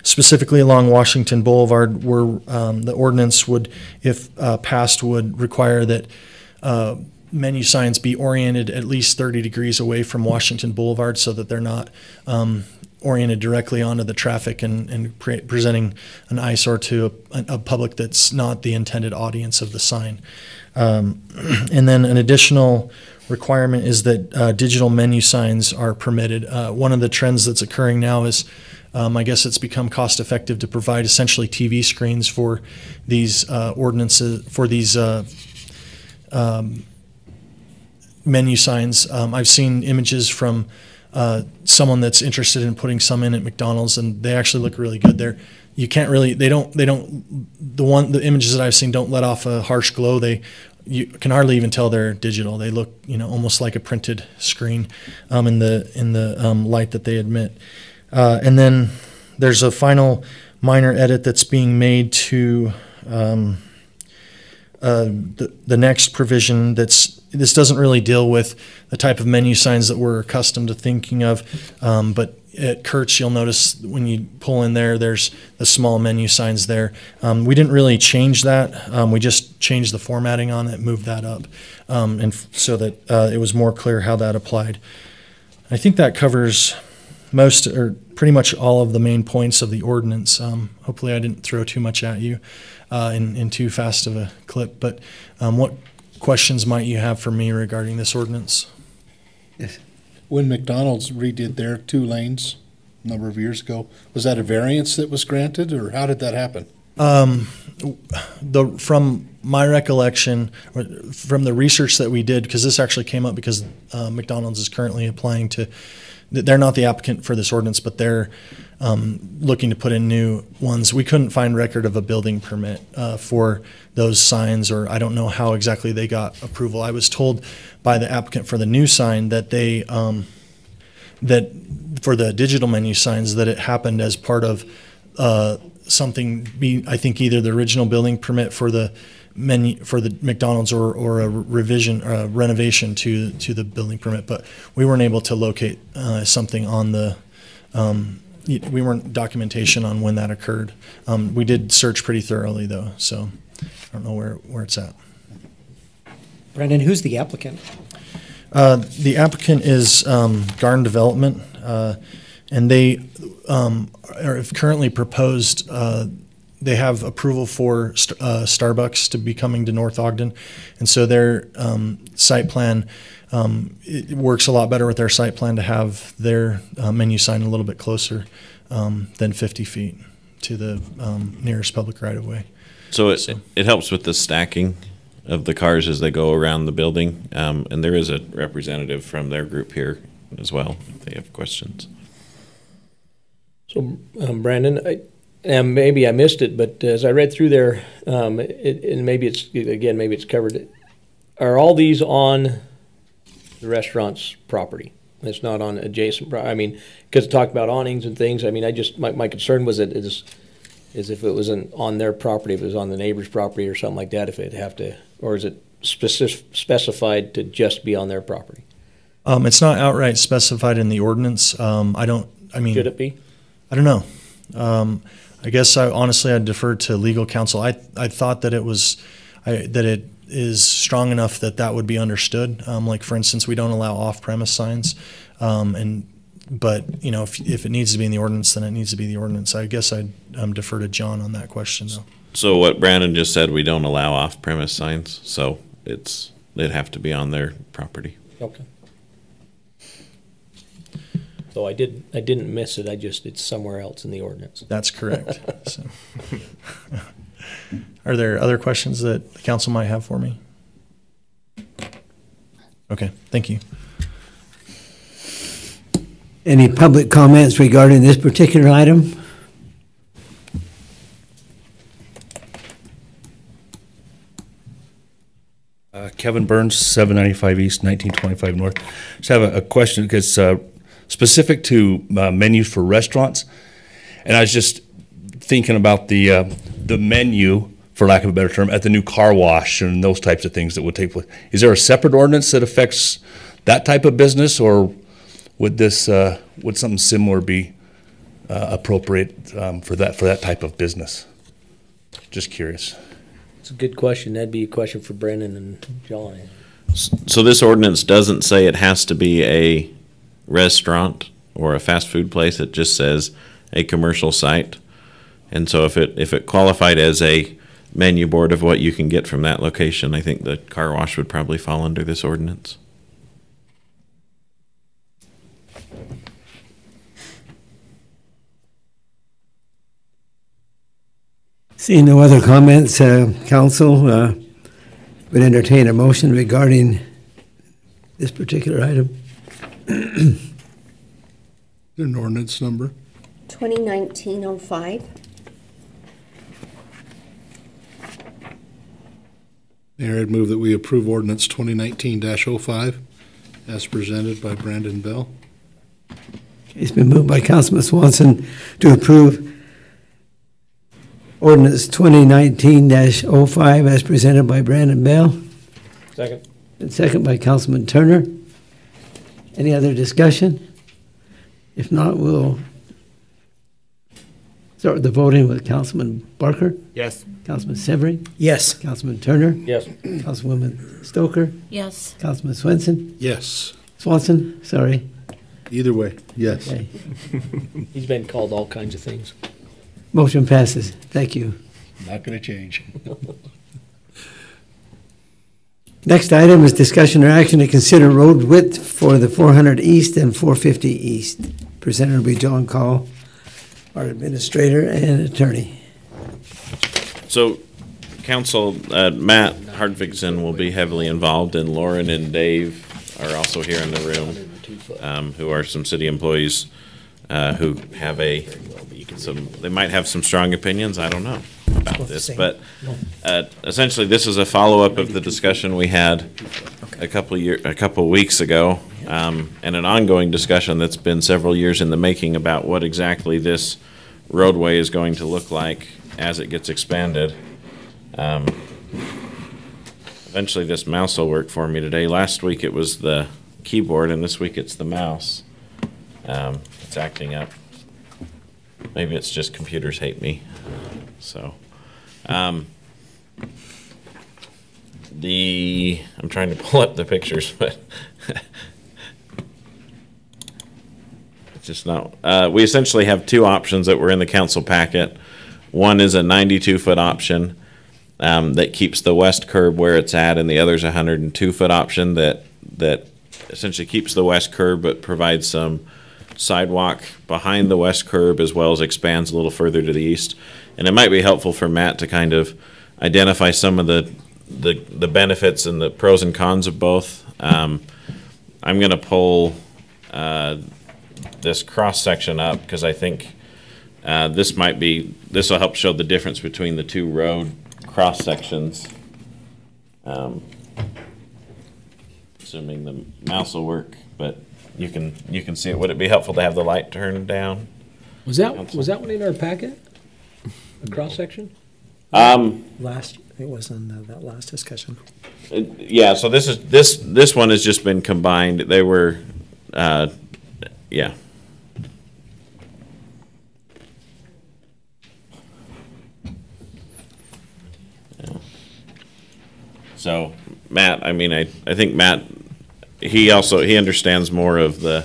specifically along Washington Boulevard, where the ordinance would, if passed, would require that menu signs be oriented at least 30 degrees away from Washington Boulevard so that they're not oriented directly onto the traffic and presenting an eyesore to a public that's not the intended audience of the sign. And then an additional requirement is that digital menu signs are permitted. One of the trends that's occurring now is I guess it's become cost effective to provide essentially TV screens for these ordinances, for these menu signs. I've seen images from someone that's interested in putting some in at McDonald's, and they actually look really good. The images that I've seen don't let off a harsh glow. You can hardly even tell they're digital. They look, almost like a printed screen in the light that they emit. And then there's a final minor edit that's being made to the next provision. This doesn't really deal with the type of menu signs that we're accustomed to thinking of, but at Kurtz, you'll notice when you pull in there, there's the small menu signs there. We didn't really change that. We just changed the formatting on it, moved that up, and so that it was more clear how that applied. I think that covers most or pretty much all of the main points of the ordinance. Hopefully I didn't throw too much at you in too fast of a clip, but what questions might you have for me regarding this ordinance? Yes. When McDonald's redid their 2 lanes a number of years ago, was that a variance that was granted, or how did that happen? From my recollection, or from the research that we did, because this actually came up because McDonald's is currently applying to, they're not the applicant for this ordinance, but they're looking to put in new ones. We couldn't find record of a building permit for those signs, or I don't know how exactly they got approval. I was told by the applicant for the new sign that that for the digital menu signs that it happened as part of something, I think either the original building permit for the menu for the McDonald's or a revision or a renovation to the building permit, but we weren't able to locate something on the we weren't documentation on when that occurred. We did search pretty thoroughly though, so I don't know where it's at. Brandon, who's the applicant? The applicant is Garden Development, and they are currently proposed. They have approval for Starbucks to be coming to North Ogden, and so their site plan it works a lot better with their site plan to have their menu sign a little bit closer than 50 feet to the nearest public right-of-way. So it helps with the stacking of the cars as they go around the building, and there is a representative from their group here as well if they have questions. So, Brandon, and maybe I missed it, but as I read through there, and maybe it's covered. Are all these on the restaurant's property? It's not on adjacent. I mean, because it talked about awnings and things. I mean, my concern was that is if it wasn't on their property, if it was on the neighbor's property or something like that, if it'd have to, or is it specified to just be on their property? It's not outright specified in the ordinance. Should it be? I don't know. I guess I'd defer to legal counsel. I thought that that it is strong enough that would be understood. Like for instance, we don't allow off-premise signs, but if it needs to be in the ordinance, then it needs to be the ordinance. I guess I'd defer to John on that question though. So what Brandon just said, we don't allow off-premise signs, so they'd have to be on their property. Okay. So I didn't miss it. It's somewhere else in the ordinance. That's correct. So. Are there other questions that the council might have for me? Okay, thank you. Any public comments regarding this particular item? Kevin Burns, 795 East, 1925 North. Just have a question because specific to menus for restaurants, and I was just thinking about the menu, for lack of a better term, at the new car wash and those types of things that would take place. Is there a separate ordinance that affects that type of business, or would this would something similar be appropriate for that type of business? Just curious. It's a good question. That'd be a question for Brennan and John. So this ordinance doesn't say it has to be a restaurant or a fast food place. It just says a commercial site. And so if it qualified as a menu board of what you can get from that location, I think the car wash would probably fall under this ordinance. Seeing no other comments, council would entertain a motion regarding this particular item. Is there an ordinance number? 2019-05. Mayor, I'd move that we approve ordinance 2019-05 as presented by Brandon Bell. It's been moved by Councilman Swanson to approve ordinance 2019-05 as presented by Brandon Bell. Second. And second by Councilman Turner. Any other discussion? If not, we'll start with the voting with Councilman Barker. Yes. Councilman Severin. Yes. Councilman Turner. Yes. Councilwoman Stoker. Yes. Councilman Swenson. Yes. Swanson, sorry. Either way, yes. Okay. He's been called all kinds of things. Motion passes. Thank you. Not going to change. Next item is discussion or action to consider road width for the 400 East and 450 East. Presenter will be John Call, our administrator and attorney. So, council, Matt Hardvigson will be heavily involved, and Lauren and Dave are also here in the room, who are some city employees who have they might have some strong opinions. I don't know about this, but essentially this is a follow-up of the discussion we had a couple weeks ago, and an ongoing discussion that's been several years in the making about what exactly this roadway is going to look like as it gets expanded. Eventually this mouse will work for me today. Last week it was the keyboard, and this week it's the mouse. It's acting up. Maybe it's just computers hate me. So, I'm trying to pull up the pictures, but it's just not. We essentially have two options that were in the council packet. One is a 92-foot option that keeps the west curb where it's at, and the other is a 102-foot option that essentially keeps the west curb but provides some sidewalk behind the west curb as well as expands a little further to the east. And it might be helpful for Matt to kind of identify some of the benefits and the pros and cons of both. I'm going to pull this cross section up because I think this will help show the difference between the two road cross sections. Assuming the mouse will work, but you can see it. Would it be helpful to have the light turned down? Was that one in our packet? A cross section? It was in that last discussion. Yeah. So this one has just been combined. They were, yeah. Yeah. So Matt, I mean, I think Matt, he understands more of the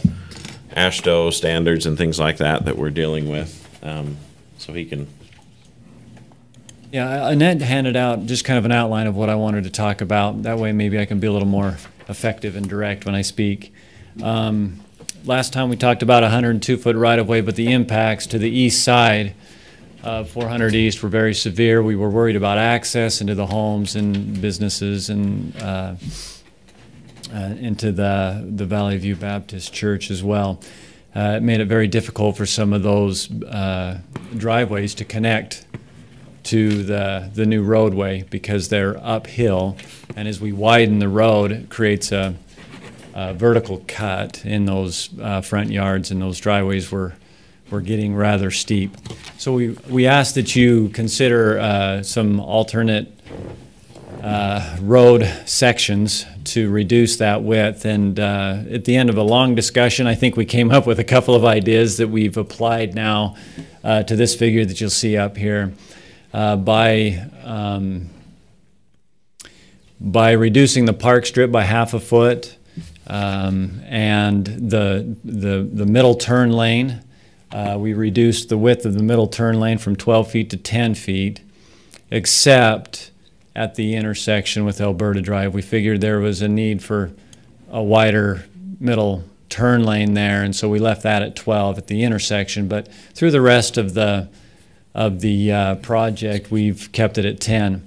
AASHTO standards and things like that we're dealing with, so he can. Yeah, Annette handed out just kind of an outline of what I wanted to talk about. That way maybe I can be a little more effective and direct when I speak. Last time we talked about 102-foot right-of-way, but the impacts to the east side of 400 East were very severe. We were worried about access into the homes and businesses and into the Valley View Baptist Church as well. It made it very difficult for some of those driveways to connect to the new roadway because they're uphill, and as we widen the road, it creates a vertical cut in those front yards, and those driveways were getting rather steep. So we ask that you consider some alternate road sections to reduce that width. And at the end of a long discussion, I think we came up with a couple of ideas that we've applied now to this figure that you'll see up here. By reducing the park strip by 1/2 foot and the middle turn lane, we reduced the width of the middle turn lane from 12 feet to 10 feet, except at the intersection with Alberta Drive. We figured there was a need for a wider middle turn lane there, and so we left that at 12 at the intersection. But through the rest of the project, we've kept it at 10.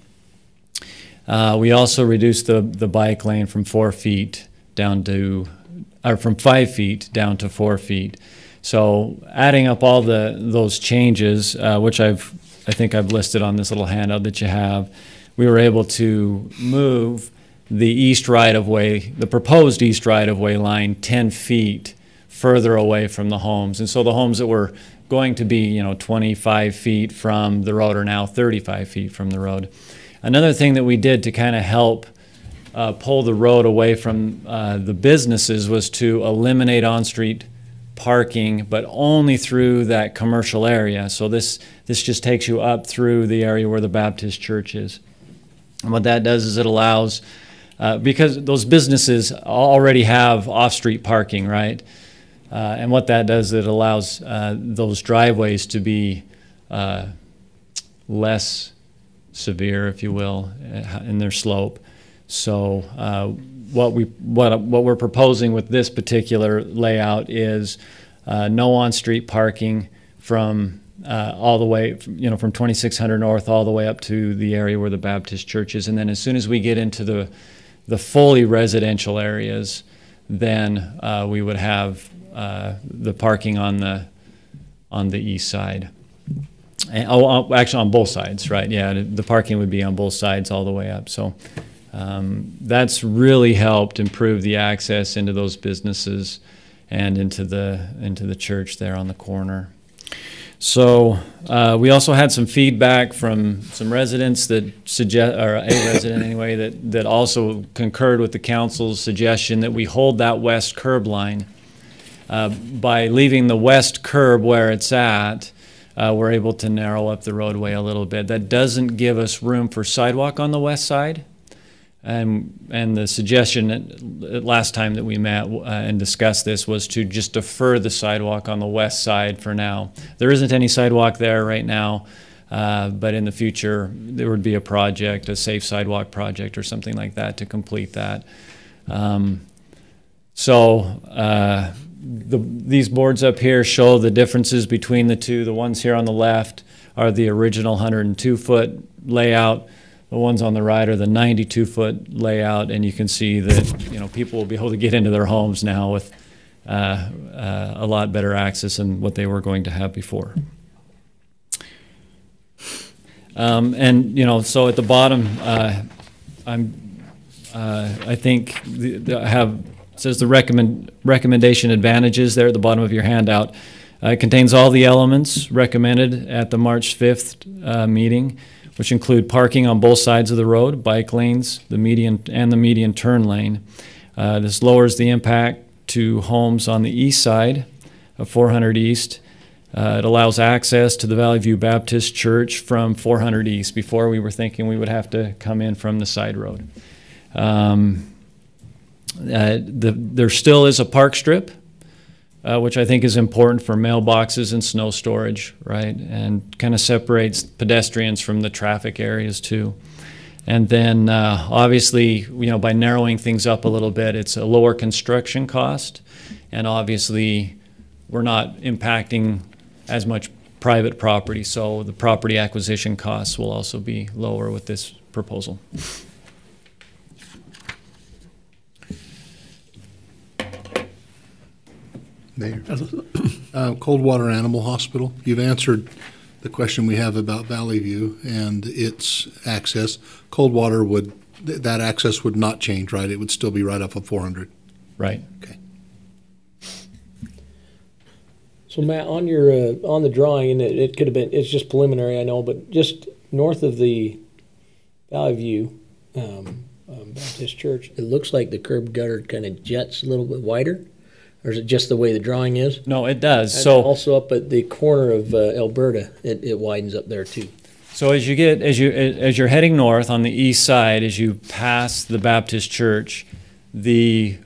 We also reduced the bike lane from 4 feet down to, or from 5 feet down to 4 feet. So adding up all those changes, which I think I've listed on this little handout that you have, we were able to move the east right-of-way, the proposed east right-of-way line 10 feet further away from the homes. And so the homes that were going to be 25 feet from the road are now 35 feet from the road. Another thing that we did to kind of help pull the road away from the businesses was to eliminate on-street parking, but only through that commercial area. So this just takes you up through the area where the Baptist church is. And what that does is it allows, because those businesses already have off-street parking, right? And what that does, it allows those driveways to be less severe, if you will, in their slope. So what we're proposing with this particular layout is no on-street parking from all the way, from 2600 North all the way up to the area where the Baptist church is. And then as soon as we get into the fully residential areas, then we would have the parking on the east side. And, actually on both sides, right? Yeah, the parking would be on both sides all the way up. So that's really helped improve the access into those businesses and into the church there on the corner. So we also had some feedback from some residents that suggest, or a resident anyway, that also concurred with the council's suggestion that we hold that west curb line. By leaving the west curb where it's at, we're able to narrow up the roadway a little bit. That doesn't give us room for sidewalk on the west side. And the suggestion last time that we met and discussed this was to just defer the sidewalk on the west side for now. There isn't any sidewalk there right now, but in the future there would be a project, a safe sidewalk project or something like that to complete that. These boards up here show the differences between the two. The ones here on the left are the original 102-foot layout. The ones on the right are the 92-foot layout, and you can see that people will be able to get into their homes now with a lot better access than what they were going to have before. So at the bottom, I think it says the recommendation advantages there at the bottom of your handout. It contains all the elements recommended at the March 5th meeting, which include parking on both sides of the road, bike lanes, the median turn lane. This lowers the impact to homes on the east side of 400 East. It allows access to the Valley View Baptist Church from 400 East. Before, we were thinking we would have to come in from the side road. There still is a park strip, which I think is important for mailboxes and snow storage, right? And kind of separates pedestrians from the traffic areas too. And then obviously, by narrowing things up a little bit, it's a lower construction cost. And obviously, we're not impacting as much private property. So the property acquisition costs will also be lower with this proposal. Mayor. Coldwater Animal Hospital. You've answered the question we have about Valley View and its access. Coldwater that access would not change, right? It would still be right off of 400. Right. Okay. So Matt, on your on the drawing, and it could have been, it's just preliminary, I know, but just north of the Valley View Baptist Church, it looks like the curb gutter kind of jets a little bit wider, or is it just the way the drawing is? No, it does. And So also up at the corner of Alberta, it widens up there too. So as you're heading north on the east side, as you pass the Baptist Church, the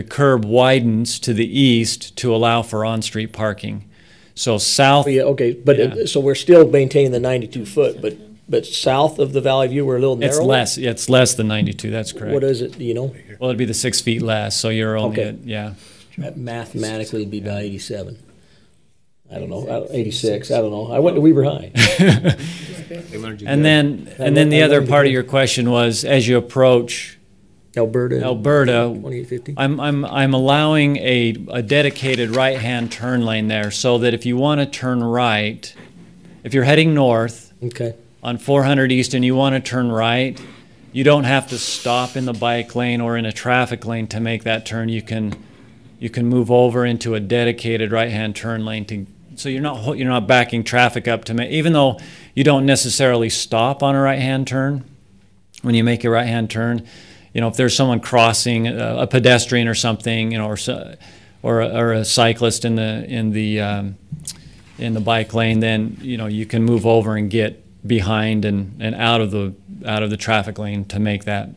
curb widens to the east to allow for on-street parking. So south. Oh, yeah, okay, but so we're still maintaining the 92 foot, but south of the Valley View, we're a little narrower. It's less than 92. That's correct. What is it? Do you know? Well, it'd be the 6 feet less. So you're only at Mathematically, it'd be about 87. I don't know, 86. I don't know. I went to Weaver High. And then the other part of your question was, as you approach Alberta, 2850. I'm allowing a dedicated right-hand turn lane there, so that if you want to turn right, if you're heading north on 400 East and you want to turn right, you don't have to stop in the bike lane or in a traffic lane to make that turn. You can move over into a dedicated right-hand turn lane so you're not backing traffic up to make, even though you don't necessarily stop on a right-hand turn. When you make a right-hand turn, if there's someone crossing, a pedestrian or something, or a cyclist in the bike lane, then you can move over and get behind and out of the traffic lane to make that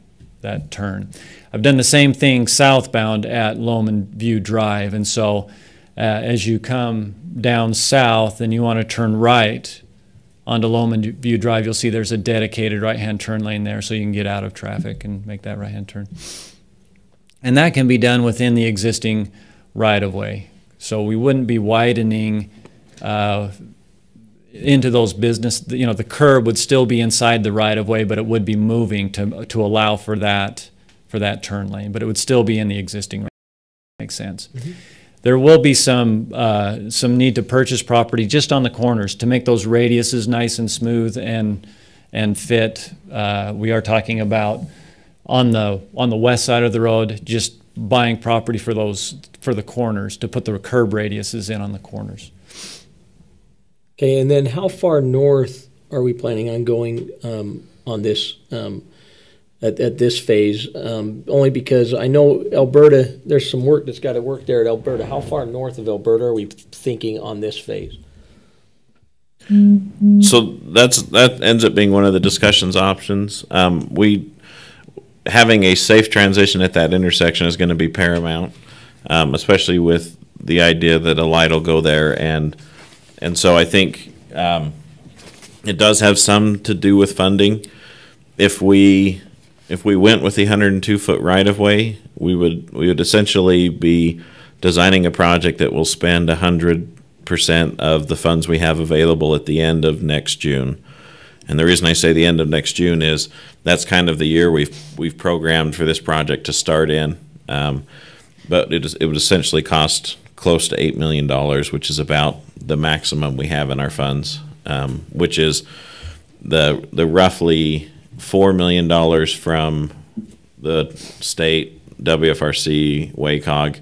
turn. I've done the same thing southbound at Loman View Drive, and so as you come down south and you want to turn right onto Loman View Drive, you'll see there's a dedicated right-hand turn lane there, so you can get out of traffic and make that right-hand turn. And that can be done within the existing right-of-way. So we wouldn't be widening into those business. The curb would still be inside the right-of-way, but it would be moving to allow for that turn lane. But it would still be in the existing right. Makes sense. Mm-hmm. There will be some need to purchase property just on the corners to make those radiuses nice and smooth and fit. We are talking about on the west side of the road, just buying property for the corners to put the curb radiuses in on the corners. Okay, and then how far north are we planning on going on this? At this phase, only because I know Alberta, there's some work that's got to work there at Alberta. How far north of Alberta are we thinking on this phase? So that ends up being one of the discussions options. Having a safe transition at that intersection is going to be paramount, especially with the idea that a light will go there, and so I think it does have some to do with funding. If we went with the 102-foot right-of-way, we would essentially be designing a project that will spend 100% of the funds we have available at the end of next June. And the reason I say the end of next June is that's kind of the year we've programmed for this project to start in. But it would essentially cost close to $8 million, which is about the maximum we have in our funds, which is the roughly $4 million from the state, WFRC, WACOG,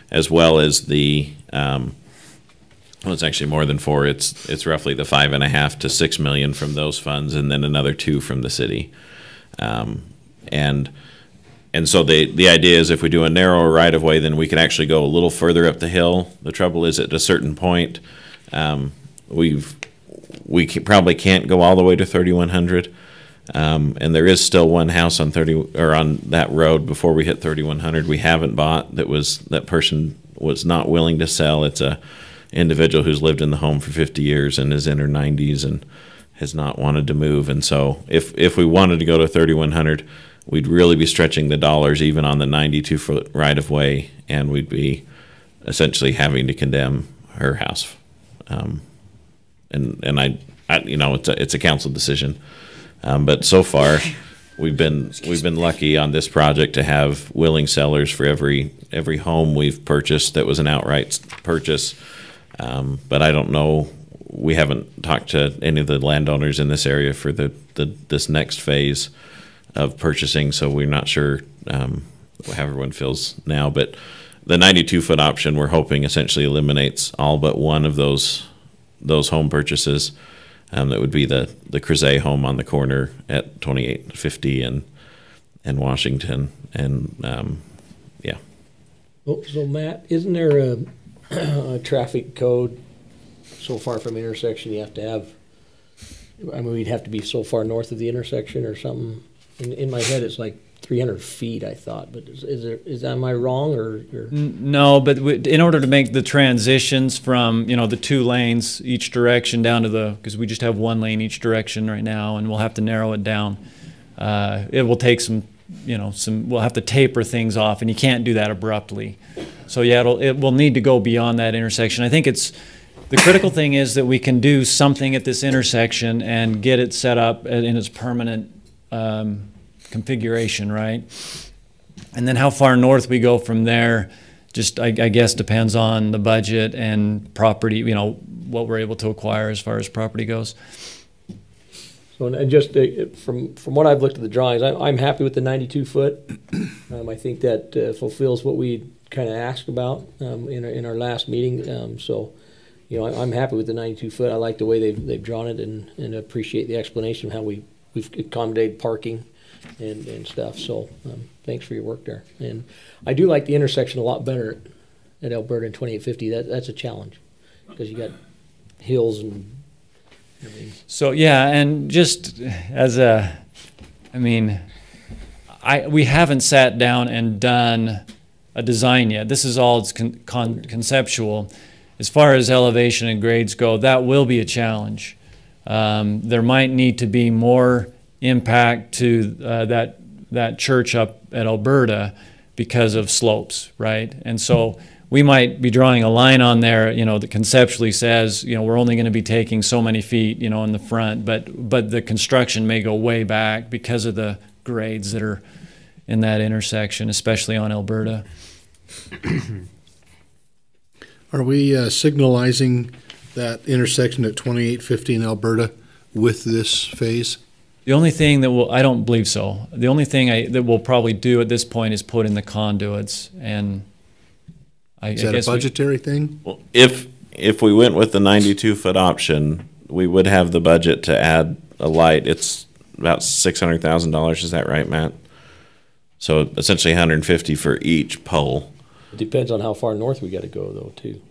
as well as the, it's actually more than four. It's roughly the $5.5 to $6 million from those funds, and then another $2 million from the city. And so the idea is if we do a narrower right-of-way, then we can actually go a little further up the hill. The trouble is at a certain point, we probably can't go all the way to 3100. And there is still one house on that road before we hit 3100 we haven't bought that person was not willing to sell. It's a individual who's lived in the home for 50 years and is in her 90s and has not wanted to move. And so if we wanted to go to 3100, we'd really be stretching the dollars even on the 92-foot right-of-way, and we'd be essentially having to condemn her house. And I it's a council decision. But so far, we've been lucky on this project to have willing sellers for every every home we've purchased that was an outright purchase. But I don't know. We haven't talked to any of the landowners in this area for this next phase of purchasing, so we're not sure how everyone feels now. But the 92-foot option, we're hoping, essentially eliminates all but one of those home purchases. That would be the Crozet home on the corner at 2850 and Washington, and yeah. Oh, so Matt, isn't there a traffic code so far from intersection you have to have? I mean, we'd have to be so far north of the intersection or something. In my head, it's like 300 feet, I thought, but am I wrong or? No, but in order to make the transitions from, the 2 lanes each direction down to because we just have 1 lane each direction right now, and we'll have to narrow it down. It will take we'll have to taper things off, and you can't do that abruptly. So yeah, it will need to go beyond that intersection. I think the critical thing is that we can do something at this intersection and get it set up in its permanent configuration, right? And then how far north we go from there, just I guess depends on the budget and property, what we're able to acquire as far as property goes. So, and just from what I've looked at the drawings, I'm happy with the 92-foot. I think that fulfills what we kind of asked about in our last meeting. So, I'm happy with the 92-foot. I like the way they've drawn it, and appreciate the explanation of how we've accommodated parking and stuff. So thanks for your work there. And I do like the intersection a lot better at Alberta and 2850. That's a challenge because you got hills and everything. So yeah, and just as we haven't sat down and done a design yet. This is all conceptual. As far as elevation and grades go, that will be a challenge. There might need to be more impact to that church up at Alberta because of slopes, right? And so we might be drawing a line on there, that conceptually says, we're only going to be taking so many feet, in the front, but the construction may go way back because of the grades that are in that intersection, especially on Alberta. Are we signalizing that intersection at 2850 in Alberta with this phase? The only thing that I don't believe so. The only thing that we'll probably do at this point is put in the conduits, and Is that a budgetary thing? Well, if we went with the 92-foot option, we would have the budget to add a light. It's about $600,000. Is that right, Matt? So essentially $150 for each pole. It depends on how far north we got to go, though, too.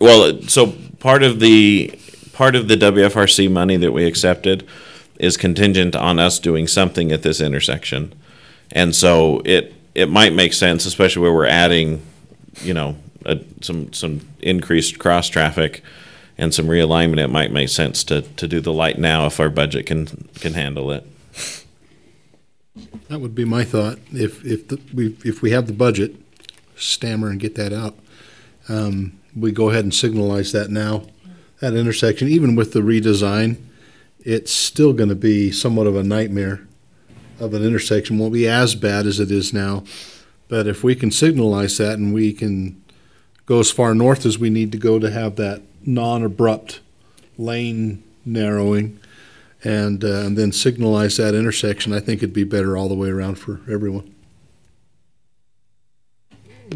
Well, so part of the WFRC money that we accepted is contingent on us doing something at this intersection, and so it might make sense, especially where we're adding, some increased cross traffic and some realignment. It might make sense to do the light now if our budget can handle it. That would be my thought. If we have the budget, stammer and get that out. We go ahead and signalize that now. That intersection, even with the redesign, it's still going to be somewhat of a nightmare of an intersection. Won't be as bad as it is now, but if we can signalize that and we can go as far north as we need to go to have that non-abrupt lane narrowing, and then signalize that intersection, I think it'd be better all the way around for everyone.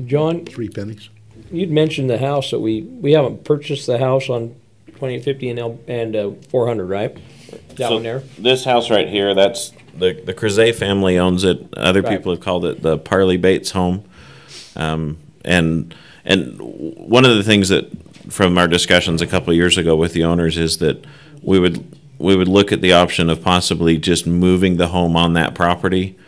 John, 3 pennies. You'd mentioned the house that we haven't purchased the house on 2850 and 400, right? That one there. This house right here, that's the Crozet family owns it. Other people have called it the Parley Bates home. And one of the things that from our discussions a couple of years ago with the owners is that we would look at the option of possibly just moving the home on that property.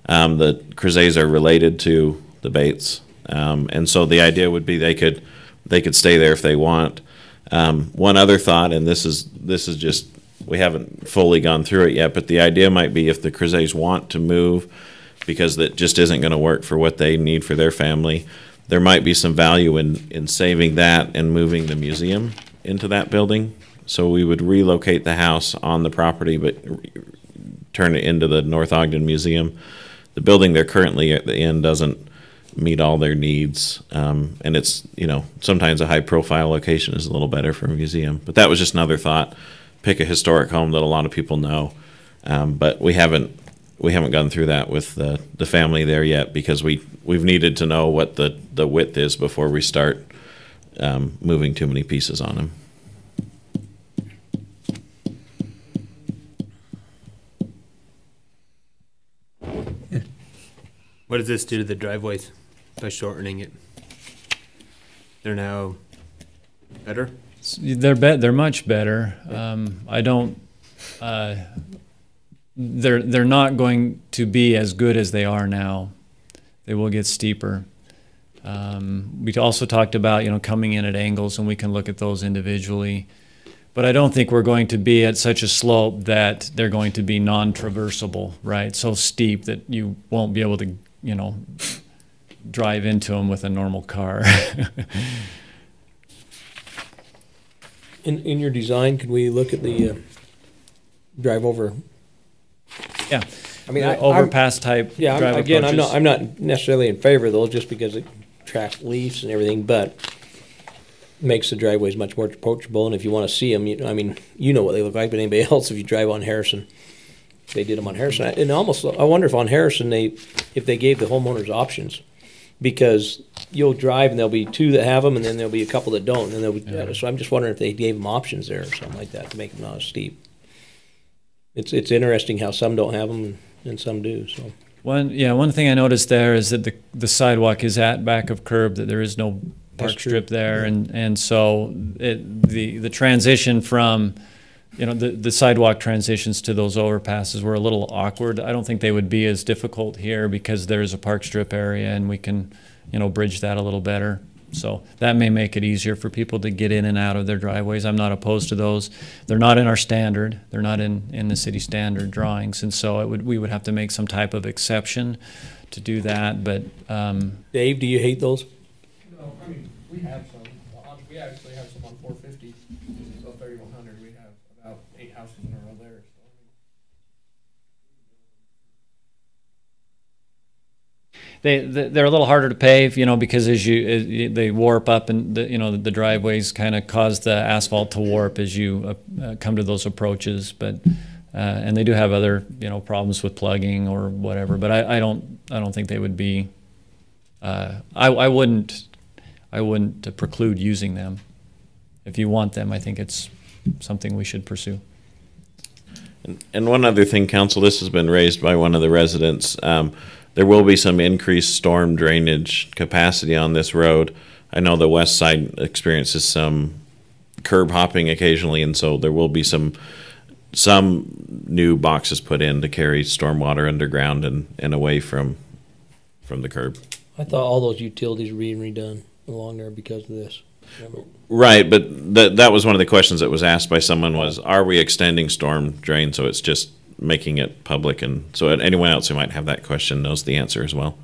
The Crozets are related to the Bates. And so the idea would be they could stay there if they want. One other thought, and this is just, we haven't fully gone through it yet, but the idea might be if the Crozets want to move because that just isn't going to work for what they need for their family, there might be some value in saving that and moving the museum into that building. So we would relocate the house on the property, but turn it into the North Ogden Museum. The building they're currently at the end doesn't meet all their needs, and it's, sometimes a high-profile location is a little better for a museum. But that was just another thought. Pick a historic home that a lot of people know, but we haven't gone through that with the family there yet, because we've needed to know what the width is before we start moving too many pieces on them. What does this do to the driveways by shortening it? They're now better? They're much better. I don't. They're not going to be as good as they are now. They will get steeper. We also talked about coming in at angles, and we can look at those individually. But I don't think we're going to be at such a slope that they're going to be non-traversable, right? So steep that you won't be able to drive into them with a normal car. In your design, could we look at the drive over? Yeah, I mean, overpass type. Yeah, drive again, approaches. I'm not necessarily in favor of those, just because it tracks leaves and everything, but makes the driveways much more approachable. And if you want to see them, you know what they look like, but anybody else, if you drive on Harrison, they did them on Harrison. And I wonder if on Harrison if they gave the homeowners options, because you'll drive and there'll be two that have them, and then there'll be a couple that don't, and then there'll be, so I'm just wondering if they gave them options there or something like that to make them not as steep. It's interesting how some don't have them and some do. So one thing I noticed there is that the sidewalk is at back of curb, that there is no park strip there, and so the transition from the sidewalk transitions to those overpasses were a little awkward. I don't think they would be as difficult here because there's a park strip area and we can bridge that a little better. So that may make it easier for people to get in and out of their driveways. I'm not opposed to those. They're not in our standard. They're not in the city standard drawings, and so we would have to make some type of exception to do that. But Dave, do you hate those? No, I mean, we have some. We actually have some on 450. So 3100, we have about 8 houses in a row there. They're a little harder to pave, because as they warp up, and the driveways kind of cause the asphalt to warp as you come to those approaches. But and they do have other problems with plugging or whatever. But I don't think they would be. I wouldn't preclude using them. If you want them, I think it's something we should pursue. And one other thing, Council, this has been raised by one of the residents. There will be some increased storm drainage capacity on this road. I know the west side experiences some curb hopping occasionally, and so there will be some new boxes put in to carry stormwater underground and away from the curb. I thought all those utilities were being redone along there because of this. Right, but that was one of the questions that was asked by someone was, are we extending storm drain so it's just making it public? And so anyone else who might have that question knows the answer as well.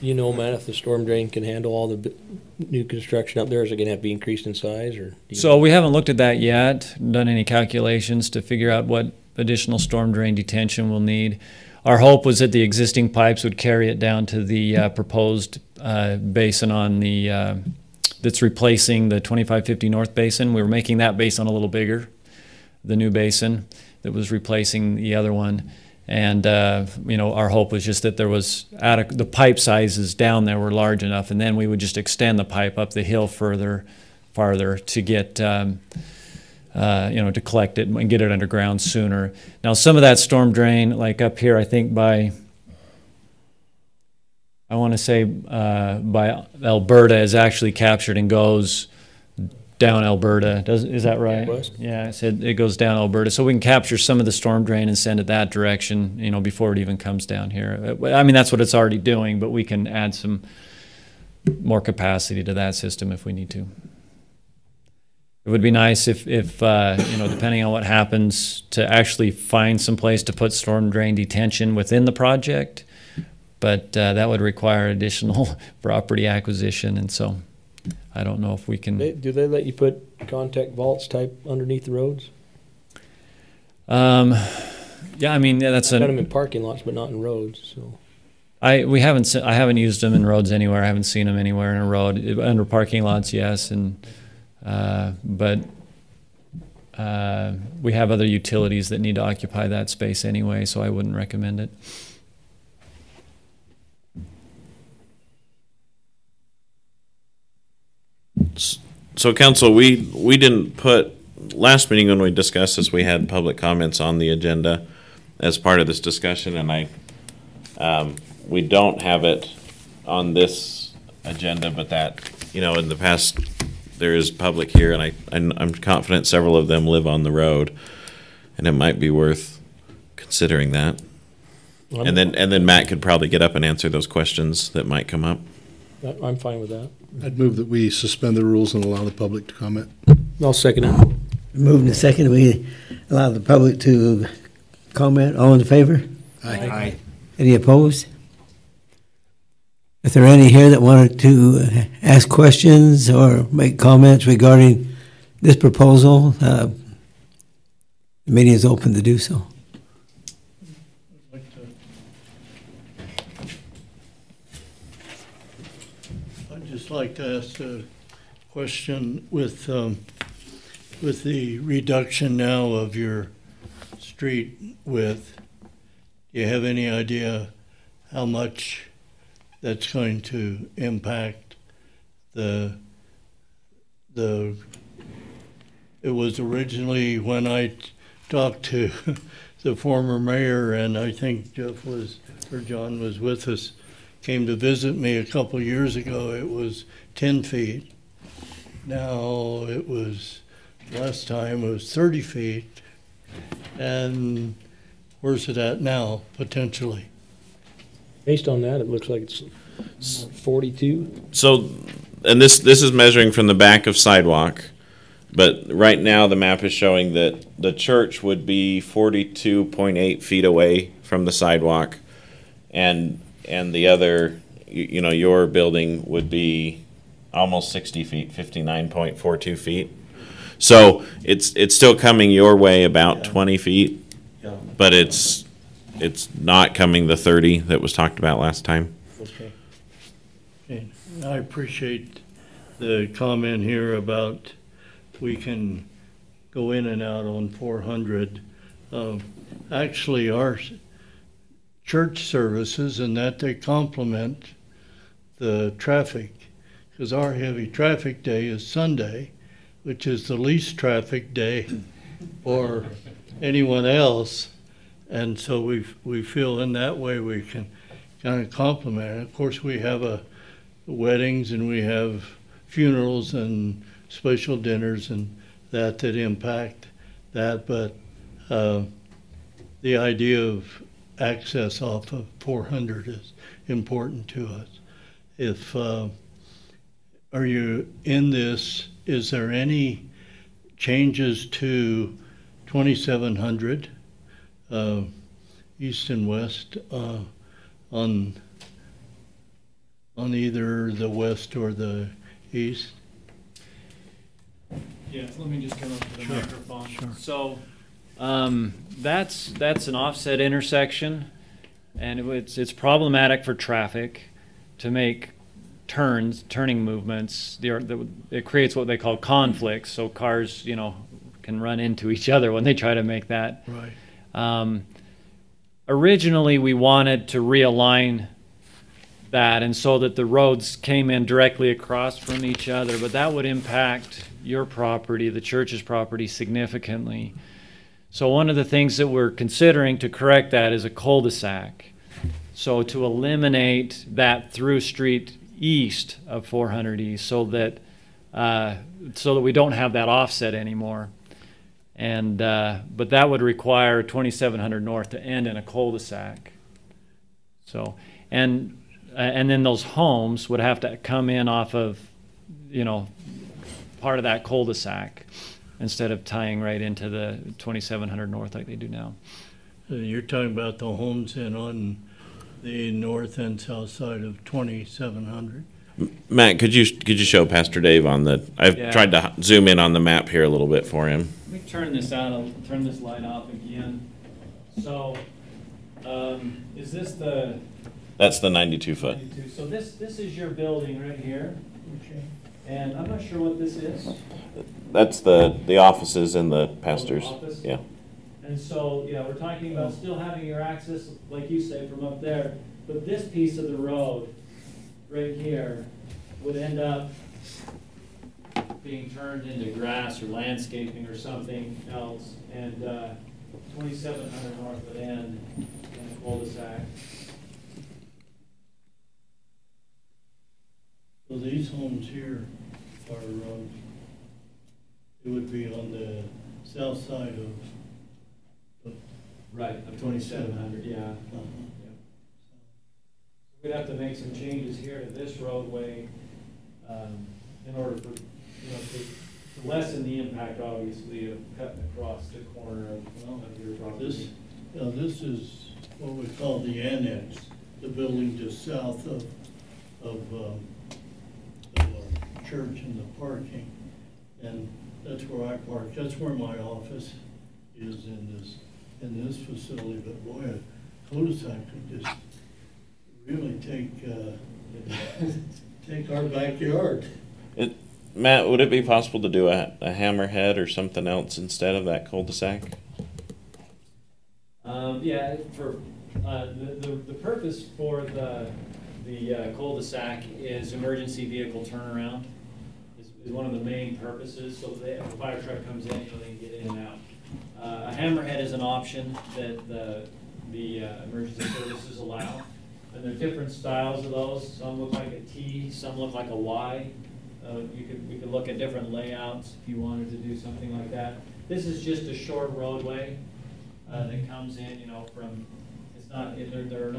Matt, if the storm drain can handle all the new construction up there, is it going to have to be increased in size? So we haven't looked at that yet, done any calculations to figure out what additional storm drain detention we'll need. Our hope was that the existing pipes would carry it down to the proposed basin on the that's replacing the 2550 North Basin. We were making that basin a little bigger, the new basin that was replacing the other one. And, our hope was just that there was the pipe sizes down there were large enough, and then we would just extend the pipe up the hill farther to get, to collect it and get it underground sooner. Now, some of that storm drain, like up here, I think by Alberta, is actually captured and goes down Alberta. Is that right? Yeah, it goes down Alberta. So we can capture some of the storm drain and send it that direction, before it even comes down here. I mean, that's what it's already doing, but we can add some more capacity to that system if we need to. It would be nice if depending on what happens, to actually find some place to put storm drain detention within the project, but that would require additional property acquisition, and so I don't know if we can. Do they let you put contact vaults type underneath the roads? Yeah, I mean, that's I've got them in parking lots, but not in roads, so. I haven't used them in roads anywhere. I haven't seen them anywhere in a road. Under parking lots, yes, but we have other utilities that need to occupy that space anyway, so I wouldn't recommend it. So, council, we didn't put, last meeting when we discussed this, we had public comments on the agenda as part of this discussion, and we don't have it on this agenda, but that, in the past, there is public here, and I'm confident several of them live on the road, and it might be worth considering that. And then Matt could probably get up and answer those questions that might come up. I'm fine with that. I'd move that we suspend the rules and allow the public to comment. I'll second it. Moving to second, we allow the public to comment. All in favor? Aye. Any opposed? If there are any here that wanted to ask questions or make comments regarding this proposal, the meeting is open to do so. I'd just like to ask a question with the reduction now of your street width. Do you have any idea how much that's going to impact it was originally, when I talked to the former mayor, and I think John was with us, came to visit me a couple of years ago, it was 10 feet. Now last time it was 30 feet. And where's it at now, potentially? Based on that, it looks like it's 42. So, and this is measuring from the back of sidewalk, but right now the map is showing that the church would be 42.8 feet away from the sidewalk, and the other, your building would be almost 60 feet, 59.42 feet. So it's still coming your way about 20 feet, but it's not coming the 30 that was talked about last time. Okay. I appreciate the comment here about we can go in and out on 400. Actually, our church services, and that they complement the traffic, because our heavy traffic day is Sunday, which is the least traffic day for anyone else. And so we feel in that way we can kind of complement it. Of course, we have weddings and we have funerals and special dinners and that impact that. But the idea of access off of 400 is important to us. If are you in this? Is there any changes to 2700 east and west on either the west or the east? Yeah, let me just come up to the microphone. Sure. So that's an offset intersection, and it's problematic for traffic to make turning movements. It creates what they call conflicts, so cars, can run into each other when they try to make that. Right. Originally, we wanted to realign that, and so that the roads came in directly across from each other, but that would impact your property, the church's property, significantly. So one of the things that we're considering to correct that is a cul-de-sac. So to eliminate that through street east of 400 East, so that we don't have that offset anymore. And but that would require 2700 North to end in a cul-de-sac. So and then those homes would have to come in off of, part of that cul-de-sac instead of tying right into the 2700 North like they do now. You're talking about the homes on the north and south side of 2700. Matt, could you show Pastor Dave on I've tried to zoom in on the map here a little bit for him. Let me turn this out. I'll turn this light off again So, is this the That's the 92 foot. 92? So this is your building right here. Okay. And I'm not sure what this is. That's the offices and the pastors. Office? Yeah. And so, yeah, we're talking about still having your access, like you say, from up there. But this piece of the road right here would end up being turned into grass or landscaping or something else. And 2700 North would end in a cul-de-sac. So these homes here are, it would be on the south side of Right, of 2700, yeah. Uh-huh. We'd have to make some changes here to this roadway in order for, to lessen the impact, obviously, of cutting across the corner of your property. This is what we call the annex, the building just south of church and the parking. And that's where I park. That's where my office is in this facility. But boy, a cul-de-sac could just really take our backyard. Matt, would it be possible to do a hammerhead or something else instead of that cul-de-sac? Yeah, for the purpose for the cul-de-sac is emergency vehicle turnaround. Is one of the main purposes, so that if a fire truck comes in, they can get in and out. A hammerhead is an option that the emergency services allow, and there are different styles of those. Some look like a T, some look like a Y. We could look at different layouts if you wanted to do something like that. This is just a short roadway that comes in, from. It's not there's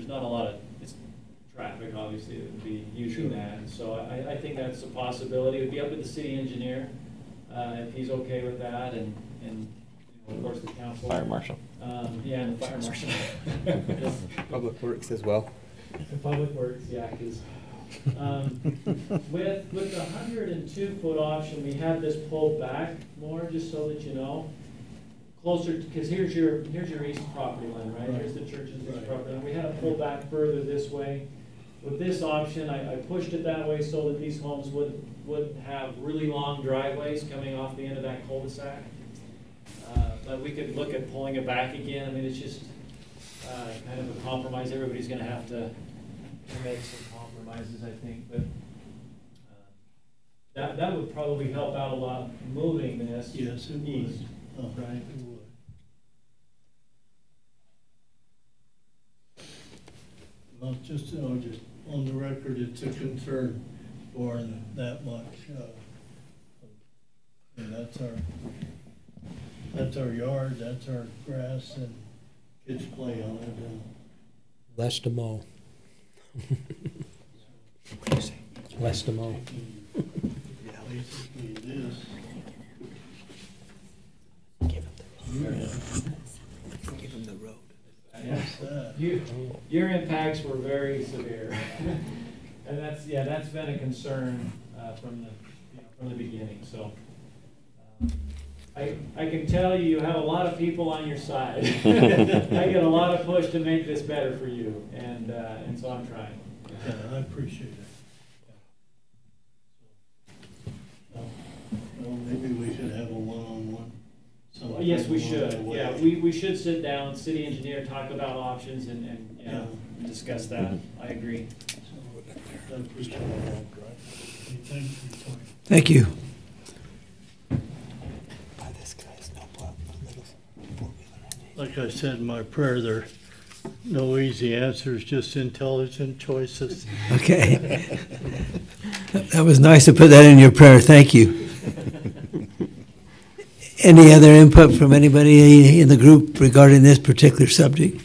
not a lot of traffic, obviously, that would be using that. And so I think that's a possibility. It would be up to the city engineer if he's okay with that, and of course the council. Fire marshal. Yeah, and the fire marshal. Public Works as well. The Public Works, yeah, because with the 102-foot option, we had this pulled back more, just so that you know. Closer, because here's your east property line, right? Here's the church's east property line. We had to pull back further this way. With this option, I pushed it that way so that these homes would have really long driveways coming off the end of that cul-de-sac. But we could look at pulling it back again. I mean, it's just kind of a compromise. Everybody's going to have to make some compromises, I think. But that would probably help out a lot moving this east. Right. It would. Well, just on the record, it's a concern for that much. And that's our yard, that's our grass, and kids play on it. And Less to mow. Less to mow. Basically, it is. Give them the road. Your impacts were very severe, and that's been a concern from the beginning. So I can tell you have a lot of people on your side. I get a lot of push to make this better for you, and so I'm trying. Yeah, I appreciate it. Well, maybe we should have a one-on-one. Yes, we should. Yeah, we should sit down, city engineer, talk about options and discuss that. I agree. Thank you. Like I said in my prayer, there are no easy answers, just intelligent choices. Okay. That was nice to put that in your prayer. Thank you. Any other input from anybody in the group regarding this particular subject?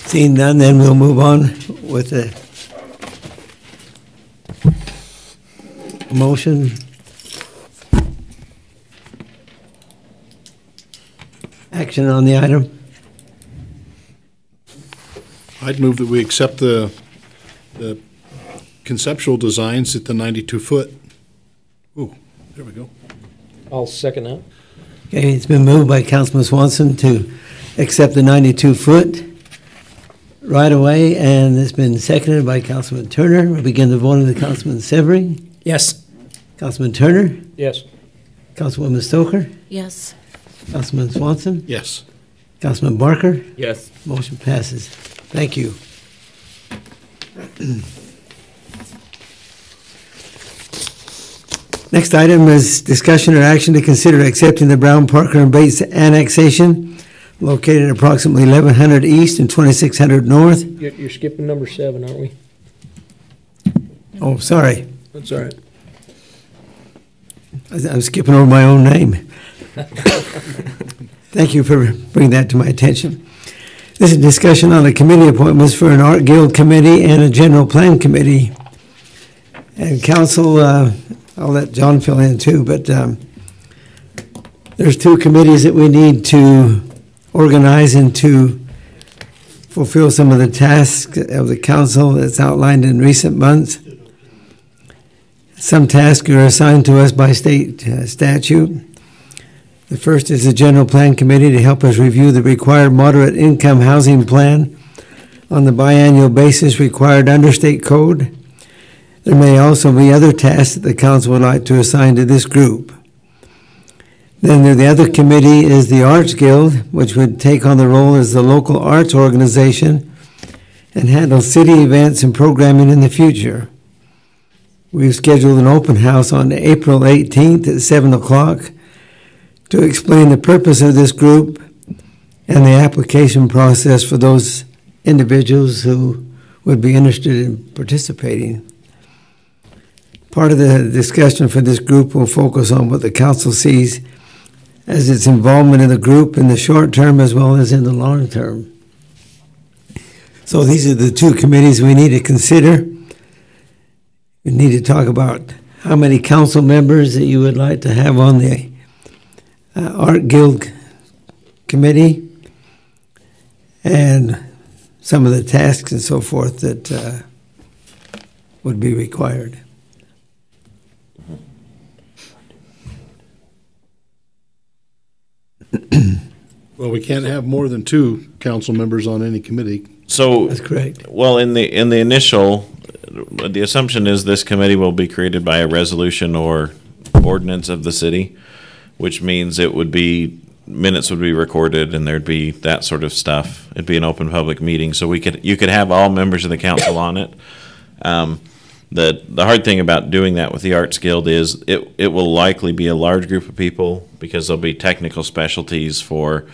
Seeing none, then we'll move on with the motion. Action on the item. I'd move that we accept the conceptual designs at the 92 foot. Ooh, there we go. I'll second that. Okay, it's been moved by Councilman Swanson to accept the 92-foot right-of-way, and it's been seconded by Councilman Turner. We'll begin the voting with Councilman Severing. Yes. Councilman Turner. Yes. Councilwoman Stoker. Yes. Councilman Swanson. Yes. Councilman Barker. Yes. Motion passes. Thank you. Next item is discussion or action to consider accepting the Brown, Parker, and Bates annexation located at approximately 1100 East and 2600 North. You're skipping number 7, aren't we? Oh, sorry. That's all right. I'm skipping over my own name. Thank you for bringing that to my attention. This is discussion on the committee appointments for an art guild committee and a general plan committee. And council, I'll let John fill in too, but there's 2 committees that we need to organize and to fulfill some of the tasks of the council that's outlined in recent months. Some tasks are assigned to us by state statute. The first is the General Plan Committee to help us review the required moderate income housing plan on the biannual basis required under state code. There may also be other tasks that the council would like to assign to this group. Then the other committee is the Arts Guild, which would take on the role as the local arts organization and handle city events and programming in the future. We've scheduled an open house on April 18th at 7 o'clock to explain the purpose of this group and the application process for those individuals who would be interested in participating. Part of the discussion for this group will focus on what the council sees as its involvement in the group in the short term as well as in the long term. So these are the 2 committees we need to consider. We need to talk about how many council members that you would like to have on the Art Guild Committee and some of the tasks and so forth that would be required. Well, we can't have more than 2 council members on any committee. So that's correct. Well, in the initial, the assumption is this committee will be created by a resolution or ordinance of the city, which means it would be minutes would be recorded and there'd be that sort of stuff. It'd be an open public meeting, so you could have all members of the council on it. The hard thing about doing that with the Arts Guild is it will likely be a large group of people because there'll be technical specialties for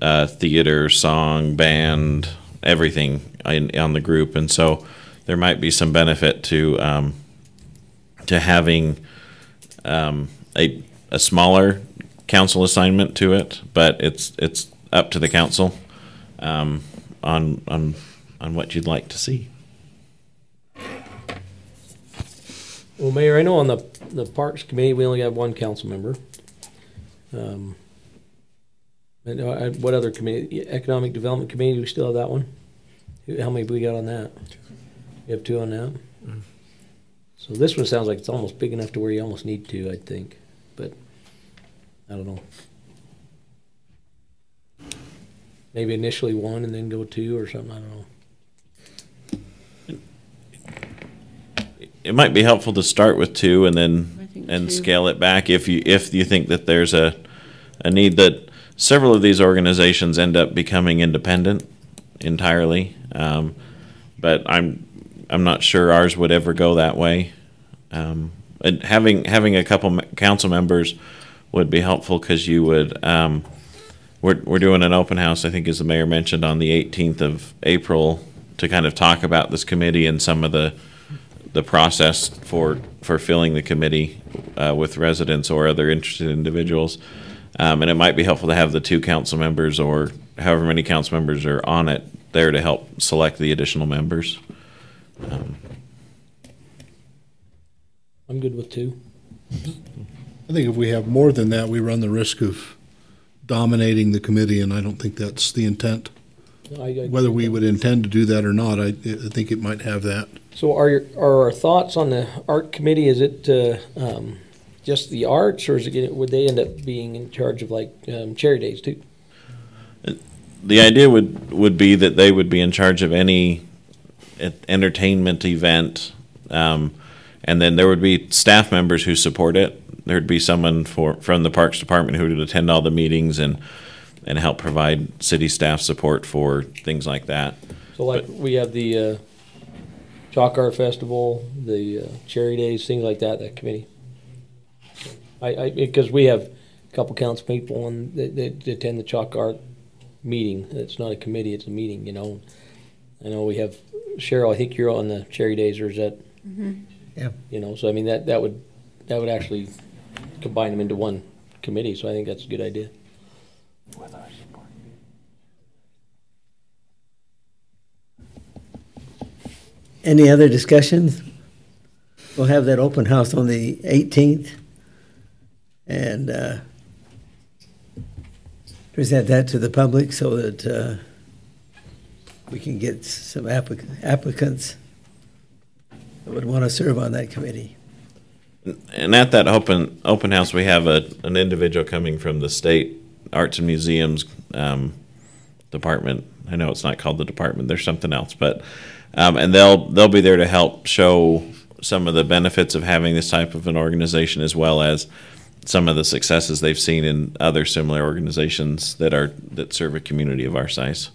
theater, song, band, everything on the group, and so there might be some benefit to having a smaller council assignment to it, but it's up to the council on what you'd like to see. Well, Mayor, I know on the Parks Committee, we only have 1 council member. What other committee? Economic Development Committee, do we still have that one? How many have we got on that? You have 2 on that? Mm. So this one sounds like it's almost big enough to where you almost need 2, I think. But I don't know. Maybe initially 1 and then go 2 or something, I don't know. It might be helpful to start with 2 and then scale it back if you think that there's a need. That several of these organizations end up becoming independent entirely, but I'm not sure ours would ever go that way. And having a couple council members would be helpful because you would. We're doing an open house, I think, as the mayor mentioned, on the 18th of April to kind of talk about this committee and some of the process for filling the committee with residents or other interested individuals. And it might be helpful to have the 2 council members or however many council members are on it there to help select the additional members. I'm good with 2. I think if we have more than that, we run the risk of dominating the committee, and I don't think that's the intent. Whether we would intend to do that or not, I think it might have that. So are our thoughts on the art committee, is it just the arts, or is it would they end up being in charge of like Cherry Days too? The idea would be that they would be in charge of any entertainment event, and then there would be staff members who support it. There'd be someone from the Parks Department who would attend all the meetings and help provide city staff support for things like that. So like we have the Chalk Art Festival, the Cherry Days, things like that, that committee. Because we have a couple council people and they attend the Chalk Art meeting. It's not a committee, it's a meeting, you know. I know we have Cheryl, I think you're on the Cherry Days, or is that? Mm-hmm. Yeah. You know, so I mean that would actually combine them into one committee, so I think that's a good idea. With our support. Any other discussions? We'll have that open house on the 18th and present that to the public so that we can get some applicants that would want to serve on that committee. And at that open house, we have an individual coming from the state Arts and Museums department. I know it's not called the department; there's something else, but and they'll be there to help show some of the benefits of having this type of an organization, as well as some of the successes they've seen in other similar organizations that serve a community of our size.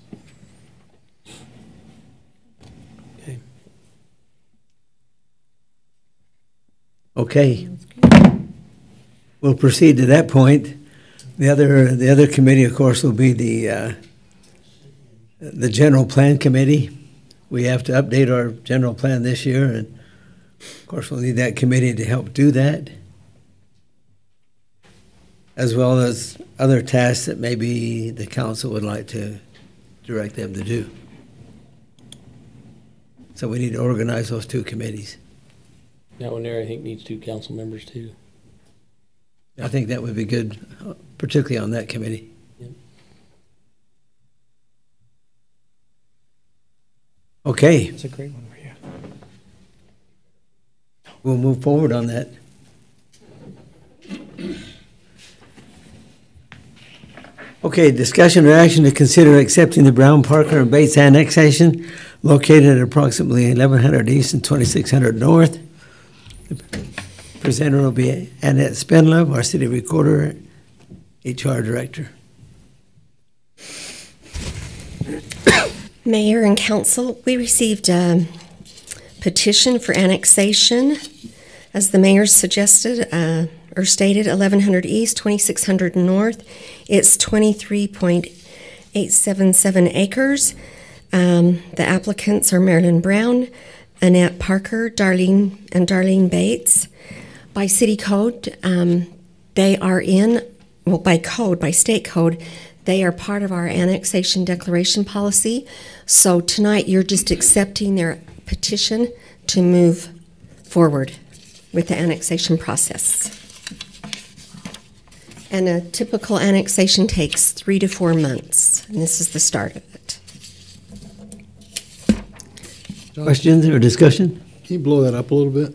Okay. We'll proceed to that point. The other committee, of course, will be the general plan committee. We have to update our general plan this year, and of course, we'll need that committee to help do that, as well as other tasks that maybe the council would like to direct them to do. So we need to organize those two committees. That one there, I think, needs 2 council members too. I think that would be good, particularly on that committee. Yep. Okay. That's a great one for you. We'll move forward on that. Okay, discussion or action to consider accepting the Brown, Parker, and Bates annexation located at approximately 1100 East and 2600 North. The presenter will be Annette Spenlove, our city recorder, HR director. Mayor and council, we received a petition for annexation, as the mayor suggested, or stated, 1100 East, 2600 North. It's 23.877 acres. The applicants are Marilyn Brown, Annette Parker, Darlene Bates. By city code, they are by state code, they are part of our annexation declaration policy. So tonight you're just accepting their petition to move forward with the annexation process. And a typical annexation takes 3 to 4 months, and this is the start of it. Questions or discussion? Can you blow that up a little bit?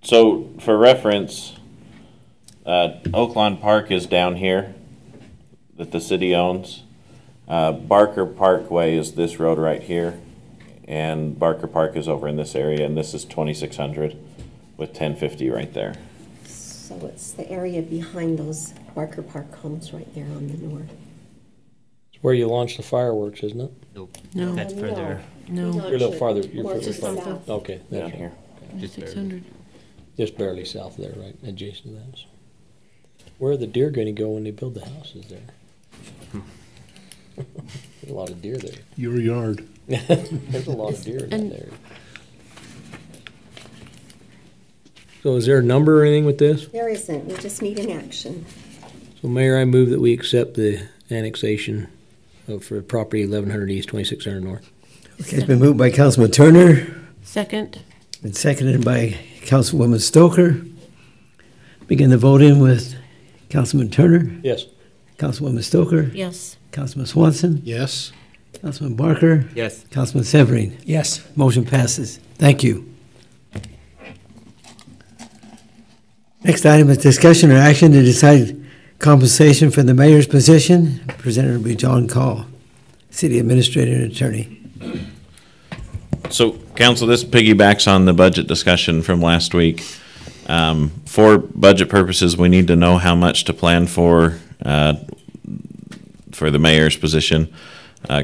So, for reference, Oaklawn Park is down here that the city owns. Barker Parkway is this road right here, and Barker Park is over in this area, and this is 2600 with 1050 right there. So it's the area behind those Barker Park homes right there on the north. It's where you launch the fireworks, isn't it? Nope. No. That's further. No. You're a little farther. You're More further to south. south. Okay, that's Down right. here. Just 600. Just barely south there, right, adjacent to that. Where are the deer going to go when they build the houses there? There's a lot of deer there. Your yard. There's a lot of deer in And- there. So is there a number or anything with this? There isn't, we just need an action. So Mayor, I move that we accept the annexation for property 1100 East, 2600 North. Okay, it's been moved by Councilman Turner Second. and seconded by Councilwoman Stoker. Begin the voting with Councilman Turner, Yes. Councilwoman Stoker, Yes. Councilman Swanson, Yes. Councilman Barker? Yes. Councilman Severine? Yes. Motion passes. Thank you. Next item is discussion or action to decide compensation for the mayor's position. Presenter will be John Call, City Administrator and Attorney. So, Council, this piggybacks on the budget discussion from last week. For budget purposes, we need to know how much to plan for the mayor's position.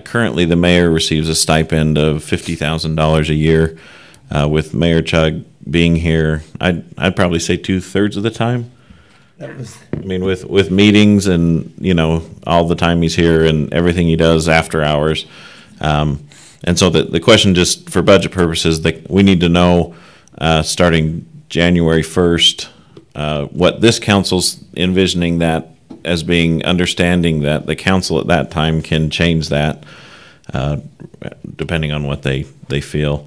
Currently, the mayor receives a stipend of $50,000 a year. With Mayor Chug being here, I'd probably say 2/3 of the time. I mean, with meetings and, all the time he's here and everything he does after hours. And so the question, just for budget purposes, that we need to know starting January 1st, what this council's envisioning that as being, understanding that the council at that time can change that depending on what they feel.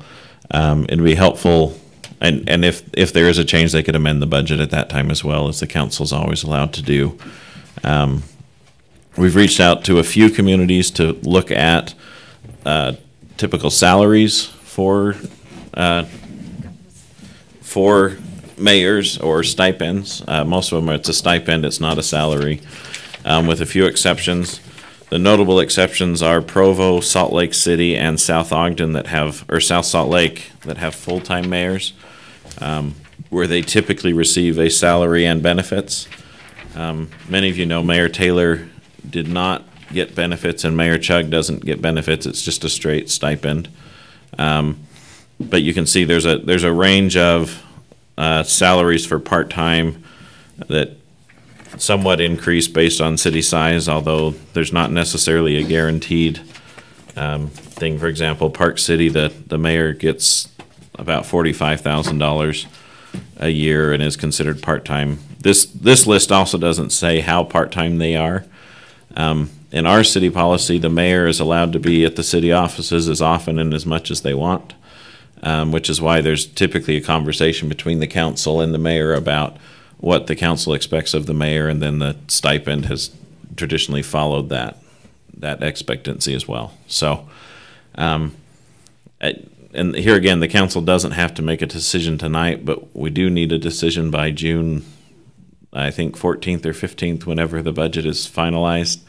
It'd be helpful, and if there is a change, they could amend the budget at that time as well, as the council's always allowed to do. We've reached out to a few communities to look at typical salaries for mayors or stipends. Most of them, it's a stipend, it's not a salary, with a few exceptions. The notable exceptions are Provo, Salt Lake City, and South Ogden South Salt Lake that have full-time mayors, where they typically receive a salary and benefits. Many of you know Mayor Taylor did not get benefits, and Mayor Chug doesn't get benefits. It's just a straight stipend. But you can see there's a range of salaries for part-time that somewhat increase based on city size, although there's not necessarily a guaranteed thing. For example, Park City, the mayor gets about $45,000 a year and is considered part-time. This list also doesn't say how part-time they are. In our city policy, the mayor is allowed to be at the city offices as often and as much as they want, which is why there's typically a conversation between the council and the mayor about what the council expects of the mayor, and then the stipend has traditionally followed that expectancy as well. So, and here again, the council doesn't have to make a decision tonight, but we do need a decision by June, I think 14th or 15th, whenever the budget is finalized.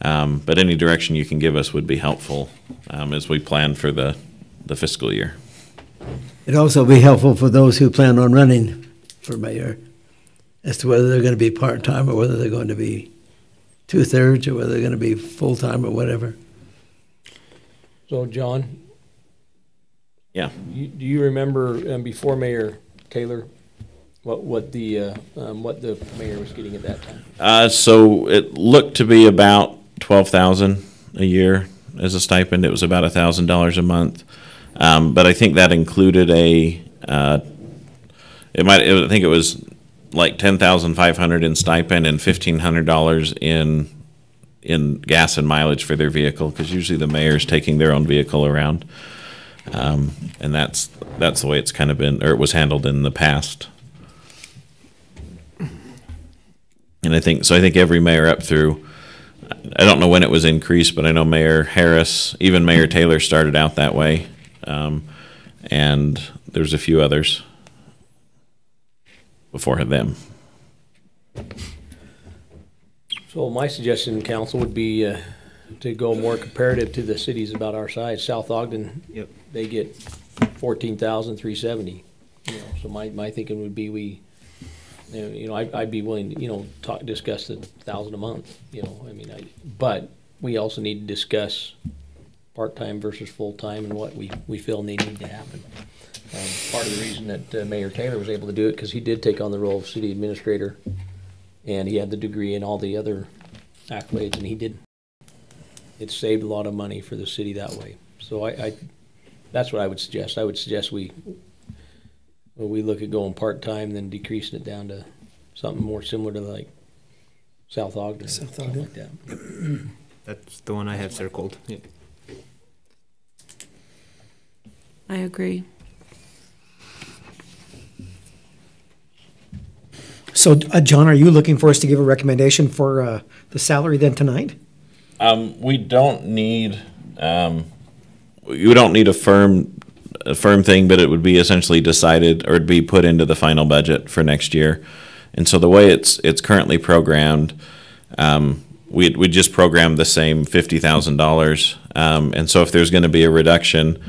But any direction you can give us would be helpful as we plan for the fiscal year. It'd also be helpful for those who plan on running for mayor as to whether they're going to be part-time or whether they're going to be 2/3 or whether they're going to be full-time or whatever. So, John? Yeah. Do you remember before Mayor Taylor what the mayor was getting at that time? So it looked to be about $12,000 a year as a stipend. It was about $1,000 a month, but I think that included I think it was like $10,500 in stipend and $1,500 in gas and mileage for their vehicle, because usually the mayor's taking their own vehicle around, and that's the way it's kind of been, or it was handled in the past. And I think every mayor up through, I don't know when it was increased, but I know Mayor Harris, even Mayor Taylor started out that way, and there's a few others before them. So my suggestion, council, would be to go more comparative to the cities about our size. South Ogden, yep, they get $14,370. So my thinking would be I'd be willing to discuss the $1,000 a month. But we also need to discuss part-time versus full-time and what we feel needing to happen. Part of the reason that Mayor Taylor was able to do it, because he did take on the role of city administrator, and he had the degree and all the other accolades, and he did. It saved a lot of money for the city that way. So that's what I would suggest. I would suggest we look at going part-time, then decreasing it down to something more similar to like South Ogden. South Ogden. Like that. That's the one I have circled. Yeah. I agree. So, John, are you looking for us to give a recommendation for the salary then tonight? We don't need You don't need a firm thing, but it would be essentially decided, or it'd be put into the final budget for next year. And so the way it's currently programmed, we just program the same $50,000. And so if there's going to be a reduction,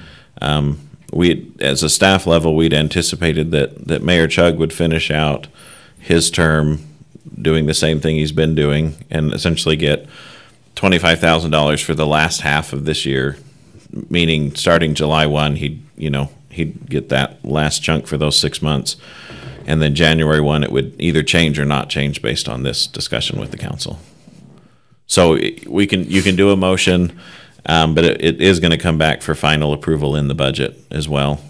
we, as a staff level, we'd anticipated that Mayor Chugg would finish out his term doing the same thing he's been doing and essentially get $25,000 for the last half of this year, meaning starting July 1, he'd get that last chunk for those 6 months. And then January 1, it would either change or not change based on this discussion with the council. So you can do a motion, but it is going to come back for final approval in the budget as well.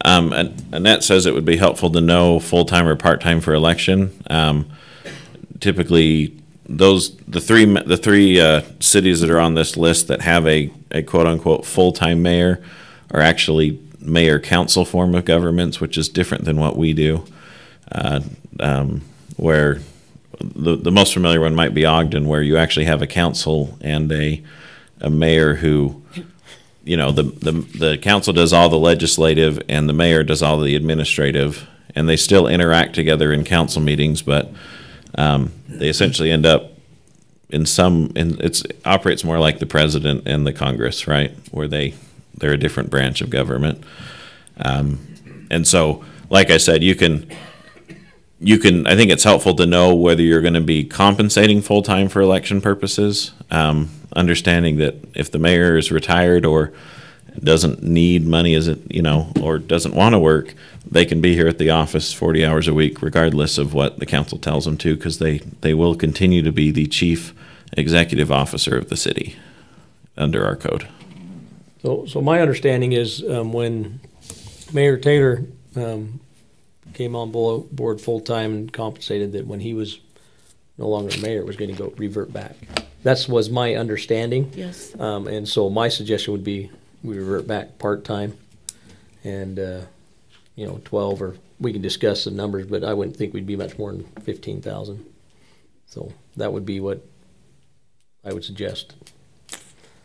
Annette says it would be helpful to know full-time or part-time for election. Typically, the three cities that are on this list that have a quote-unquote full-time mayor are actually mayor-council form of governments, which is different than what we do. Where the most familiar one might be Ogden, where you actually have a council and a mayor who, the council does all the legislative and the mayor does all the administrative, and they still interact together in council meetings, but they essentially end up it operates more like the president and the Congress, right, where they're a different branch of government. And so, like I said, I think it's helpful to know whether you're going to be compensating full-time for election purposes, understanding that if the mayor is retired or doesn't need money or doesn't want to work, they can be here at the office 40 hours a week, regardless of what the council tells them to, because they will continue to be the chief executive officer of the city under our code. So my understanding is when Mayor Taylor came on board full-time and compensated, that when he was no longer mayor, it was going to revert back. That was my understanding. Yes. And so my suggestion would be we revert back part-time and, 12, or we can discuss the numbers, but I wouldn't think we'd be much more than 15,000. So that would be what I would suggest.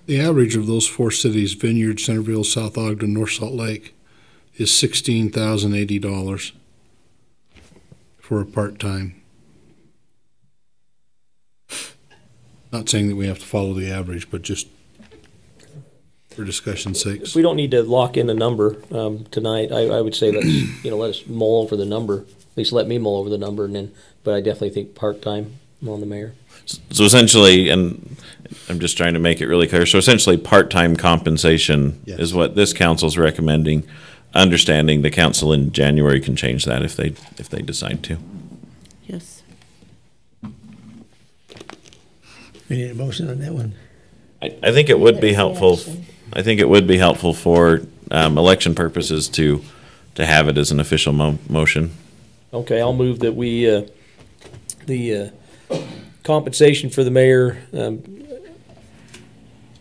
The average of those four cities, Vineyard, Centerville, South Ogden, North Salt Lake, is $16,080 for a part-time. Not saying that we have to follow the average, but just for discussion's sake. We don't need to lock in a number tonight. I would say let us mull over the number. At least let me mull over the number, but I definitely think part-time on the mayor. So essentially, and I'm just trying to make it really clear, so essentially part-time compensation is what this council's recommending, understanding the council in January can change that if they decide to. Yes. We need a motion on that one. I think it would be helpful. I think it would be helpful for election purposes to have it as an official motion. Okay, I'll move that we the compensation for the mayor,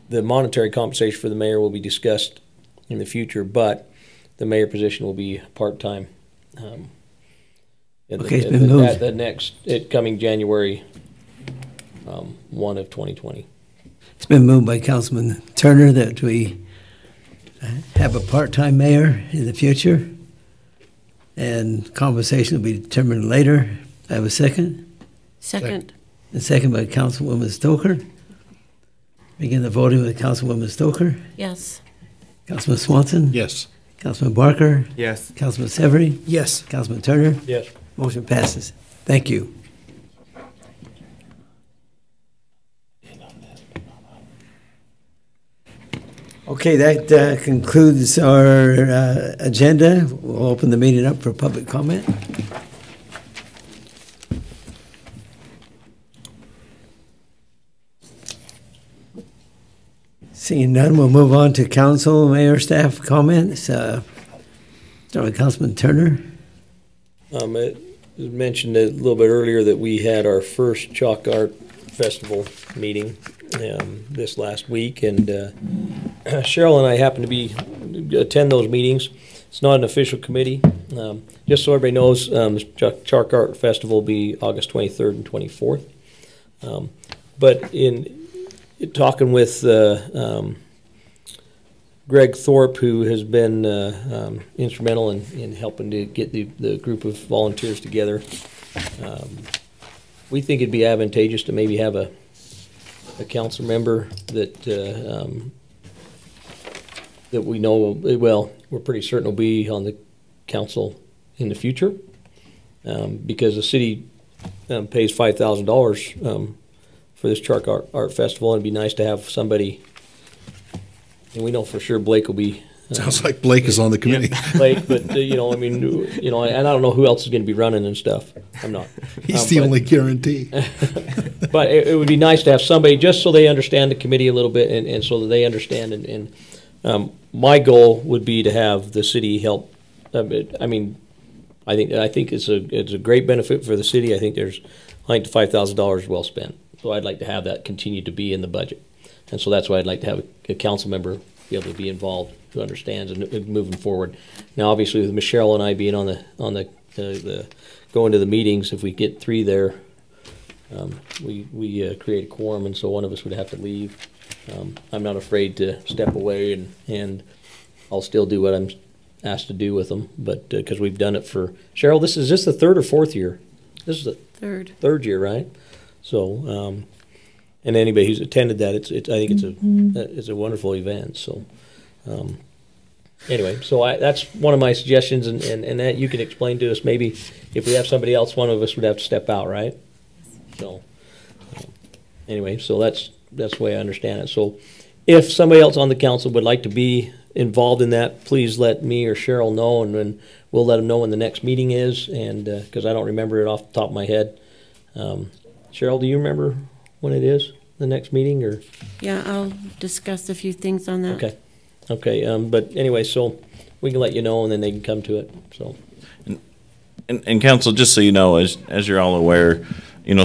the monetary compensation for the mayor will be discussed in the future, but the mayor position will be part-time. Okay, it's been moved. At the next, coming January 1 of 2020. It's been moved by Councilman Turner that we have a part-time mayor in the future, and compensation will be determined later. I have a second. Second. And second by Councilwoman Stoker. Begin the voting with Councilwoman Stoker. Yes. Councilman Swanson. Yes. Councilman Barker. Yes. Councilman Severy. Yes. Councilman Turner. Yes. Motion passes. Thank you. Okay, that concludes our agenda. We'll open the meeting up for public comment. Seeing none, we'll move on to council, mayor, staff comments. Start with Councilman Turner. It was mentioned a little bit earlier that we had our first Chalk Art Festival meeting this last week, and Cheryl and I happened to attend those meetings. It's not an official committee. Just so everybody knows, the Chalk Art Festival will be August 23rd and 24th. But in talking with Greg Thorpe, who has been instrumental in helping to get the group of volunteers together, we think it'd be advantageous to maybe have a council member that that we know, well, we're pretty certain will be on the council in the future, because the city pays $5,000 for this Chalk Art Festival, and it'd be nice to have somebody, and we know for sure Blake will be. Sounds like Blake is on the committee. Blake, but I mean, and I don't know who else is going to be running and stuff. I'm not. He's the only guarantee. But it would be nice to have somebody just so they understand the committee a little bit, and so that they understand. And my goal would be to have the city help. I mean, I think it's a great benefit for the city. I think the $5,000 is well spent. So I'd like to have that continue to be in the budget, and so that's why I'd like to have a council member be able to be involved, who understands and moving forward. Now, obviously, with Michelle and I being on the going to the meetings, if we get 3 there, we create a quorum, and so one of us would have to leave. I'm not afraid to step away, and I'll still do what I'm asked to do with them. But because we've done it for Cheryl, is this the 3rd or 4th year? This is the third year, right? So. And anybody who's attended that, I think it's a wonderful event. So, anyway, so that's one of my suggestions, and that you can explain to us. Maybe if we have somebody else, one of us would have to step out, right? So, anyway, so that's the way I understand it. So, if somebody else on the council would like to be involved in that, please let me or Cheryl know, and then we'll let them know when the next meeting is. And because I don't remember it off the top of my head, Cheryl, do you remember when it is, the next meeting? Or yeah, I'll discuss a few things on that. Okay. But anyway, so we can let you know, and then they can come to it. So, and council, just so you know, as you're all aware,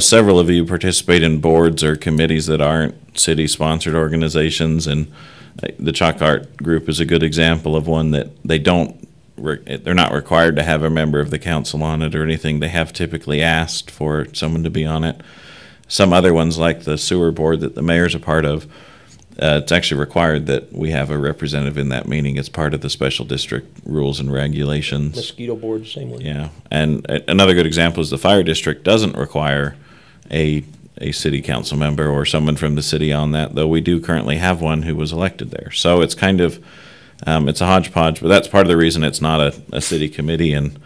several of you participate in boards or committees that aren't city-sponsored organizations, and the Chalk Art Group is a good example of one that they're not required to have a member of the council on it or anything. They have typically asked for someone to be on it. Some other ones, like the sewer board that the mayor's a part of, it's actually required that we have a representative in that meeting. It's part of the special district rules and regulations. Mosquito board, same way. Yeah, and another good example is the fire district doesn't require a city council member or someone from the city on that, though we do currently have one who was elected there. So it's kind of, it's a hodgepodge, but that's part of the reason it's not a city committee. And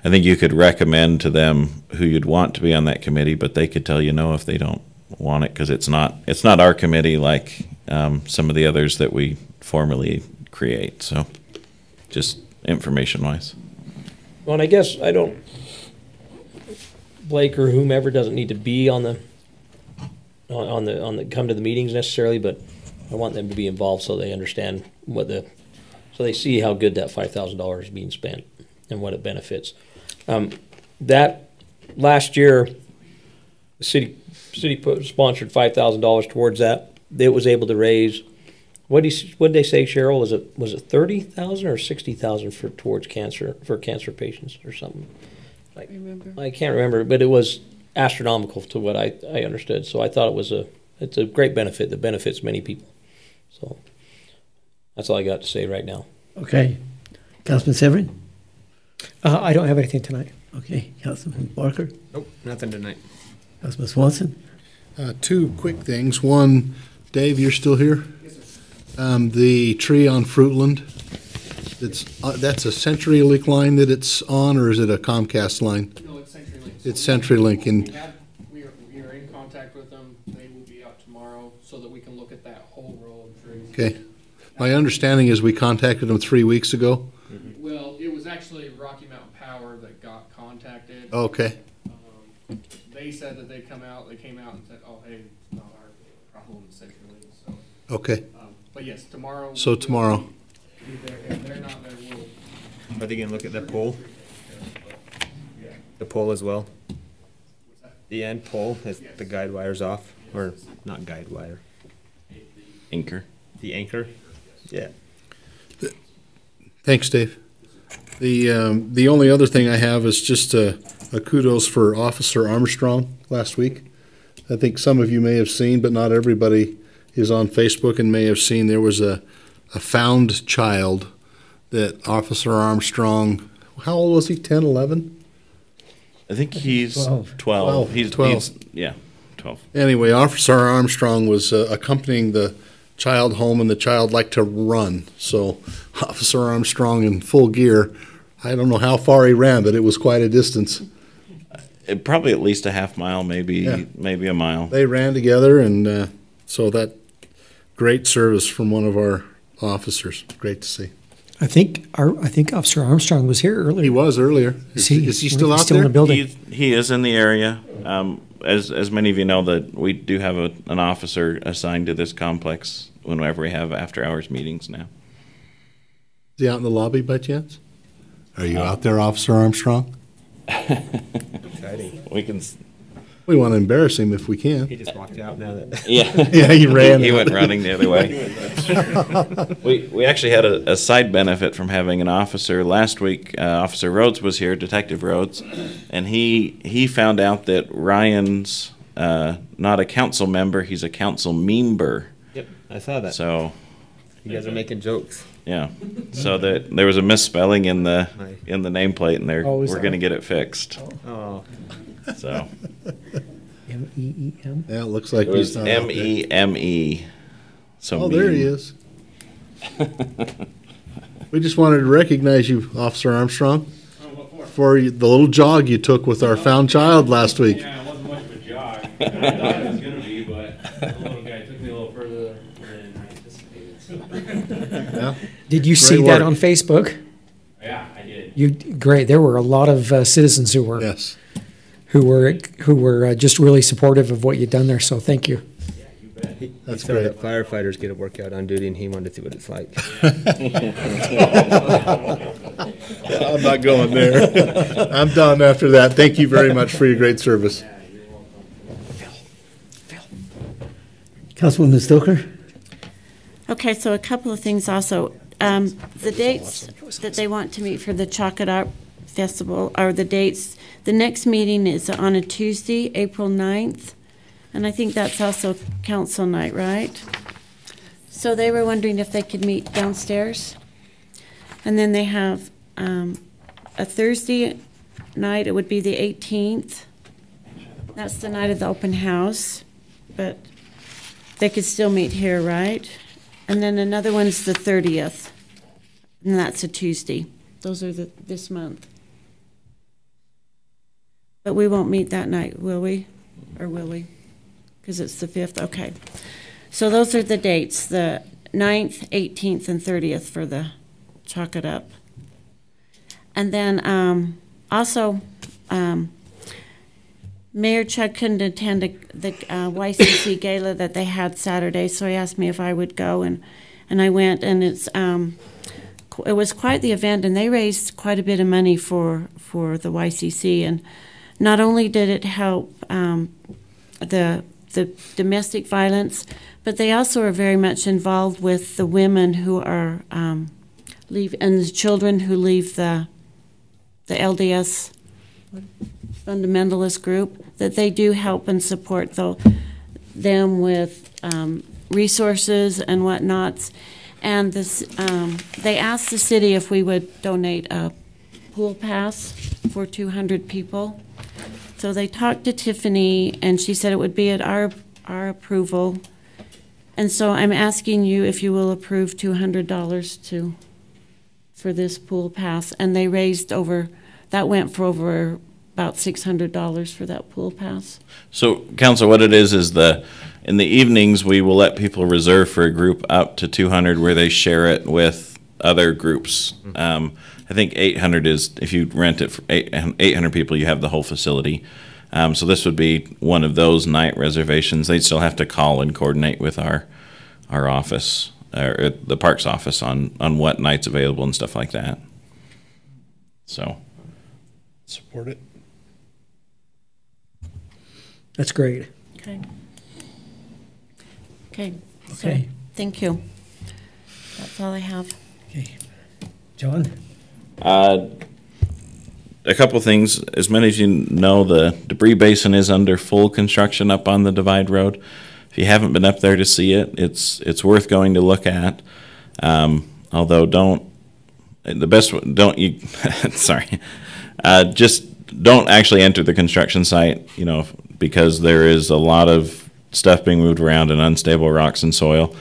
I think you could recommend to them who you'd want to be on that committee, but they could tell you no if they don't want it, because it's not our committee like some of the others that we formally create. So, just information-wise. Well, and I guess Blake or whomever doesn't need to be on the come to the meetings necessarily, but I want them to be involved so they understand so they see how good that $5,000 is being spent and what it benefits. That last year, the city sponsored $5,000 towards that. It was able to raise. What did they say, Cheryl? Was it $30,000 or $60,000 towards cancer patients or something? I can't remember, but it was astronomical to what I understood. So I thought it's a great benefit that benefits many people. So that's all I got to say right now. Okay, Councilman Severin. I don't have anything tonight. Okay, Councilman Barker. Nope, nothing tonight. Councilman Swanson. 2 quick things. One, Dave, you're still here? Yes, sir. The tree on Fruitland, that's a CenturyLink line that it's on, or is it a Comcast line? No, it's CenturyLink. It's CenturyLink. We are in contact with them. They will be out tomorrow so that we can look at that whole row of trees. Okay. My understanding is we contacted them 3 weeks ago. Mm-hmm. Well, it was actually Rocky Mountain Power that got contacted. Okay. They said that they came out and said, "Oh, hey, it's not our problem, CenturyLink." So. Okay. But yes, tomorrow. So tomorrow. If they're not there, we'll. Are they gonna look at the pole? The pole as well. The end pole, is the guide wires off, or not guide wire? Anchor. The anchor. Yeah. Thanks, Dave. The only other thing I have is just a kudos for Officer Armstrong last week. I think some of you may have seen, but not everybody is on Facebook and may have seen, there was a found child that Officer Armstrong, how old was he, 10, 11? I think he's 12. 12. He's 12. Yeah, 12. Anyway, Officer Armstrong was accompanying the child home, and the child liked to run. So Officer Armstrong in full gear, I don't know how far he ran, but it was quite a distance. Probably at least a half mile, maybe Yeah. maybe a mile. They ran together, and so that great service from one of our officers. Great to see. I think Officer Armstrong was here earlier. He was earlier. Is he still out there? In the building? He is in the area. As many of you know, that we do have an officer assigned to this complex whenever we have after-hours meetings now. Is he out in the lobby by chance? Are you out there, Officer Armstrong? We can. We want to embarrass him if we can. He just walked out now that. Yeah, yeah, he ran. He went running the other way. We actually had a side benefit from having an officer last week. Officer Rhodes was here, Detective Rhodes, and he found out that Ryan's not a council member; he's a council member. Yep, I saw that. So you guys are making jokes. Yeah, so that there was a misspelling in the nameplate, and we're going to get it fixed. Oh. So. M-E-E-M? Yeah, it looks like it was he's not out there. M-E-M-E. So there he is. We just wanted to recognize you, Officer Armstrong, for the little jog you took with our found child last week. Yeah, it wasn't much of a jog. I thought it was going to be, but the little guy took me a little further than I anticipated. Yeah. Did you Great see work. that on Facebook? Yeah, I did. Great. There were a lot of citizens who were just really supportive of what you'd done there. So thank you. That's saw great. that firefighters get a workout on duty, and he wanted to see what it's like. I'm not going there. I'm done after that. Thank you very much for your great service. Councilwoman Stoker? Okay, so a couple of things also. The dates that they want to meet for the Chocolate Art Festival are the dates. The next meeting is on a Tuesday, April 9th, and I think that's also council night, right? So they were wondering if they could meet downstairs. And then they have a Thursday night, it would be the 18th. That's the night of the open house, but they could still meet here, right? And then another one's the 30th, and that's a Tuesday. Those are this month. But we won't meet that night, will we? Or will we? Because it's the 5th. Okay. So those are the dates, the 9th, 18th, and 30th for the Chalk It Up. And then also, Mayor Chud couldn't attend the YCC gala that they had Saturday, so he asked me if I would go, and I went, and it was quite the event, and they raised quite a bit of money for the YCC, and not only did it help the domestic violence, but they also are very much involved with the women who are and the children who leave the LDS fundamentalist group, that they do help and support them with resources and whatnots. And this, they asked the city if we would donate a pool pass for 200 people. So they talked to Tiffany, and she said it would be at our approval. And so I'm asking you if you will approve $200 for this pool pass. And they raised that went for over about $600 for that pool pass. So, Council, what it is in the evenings, we will let people reserve for a group up to 200 where they share it with other groups. I think 800 is, if you rent it for 800 people, you have the whole facility. So this would be one of those night reservations. They'd still have to call and coordinate with our office, or the parks office, on what night's available and stuff like that. So. Support it. That's great. Okay. Okay. Okay. So, thank you. That's all I have. Okay. John? a couple things. As many as you know, the debris basin is under full construction up on the Divide Road. If you haven't been up there to see it, it's worth going to look at. Although don't you sorry, just don't actually enter the construction site, because there is a lot of stuff being moved around and unstable rocks and soil.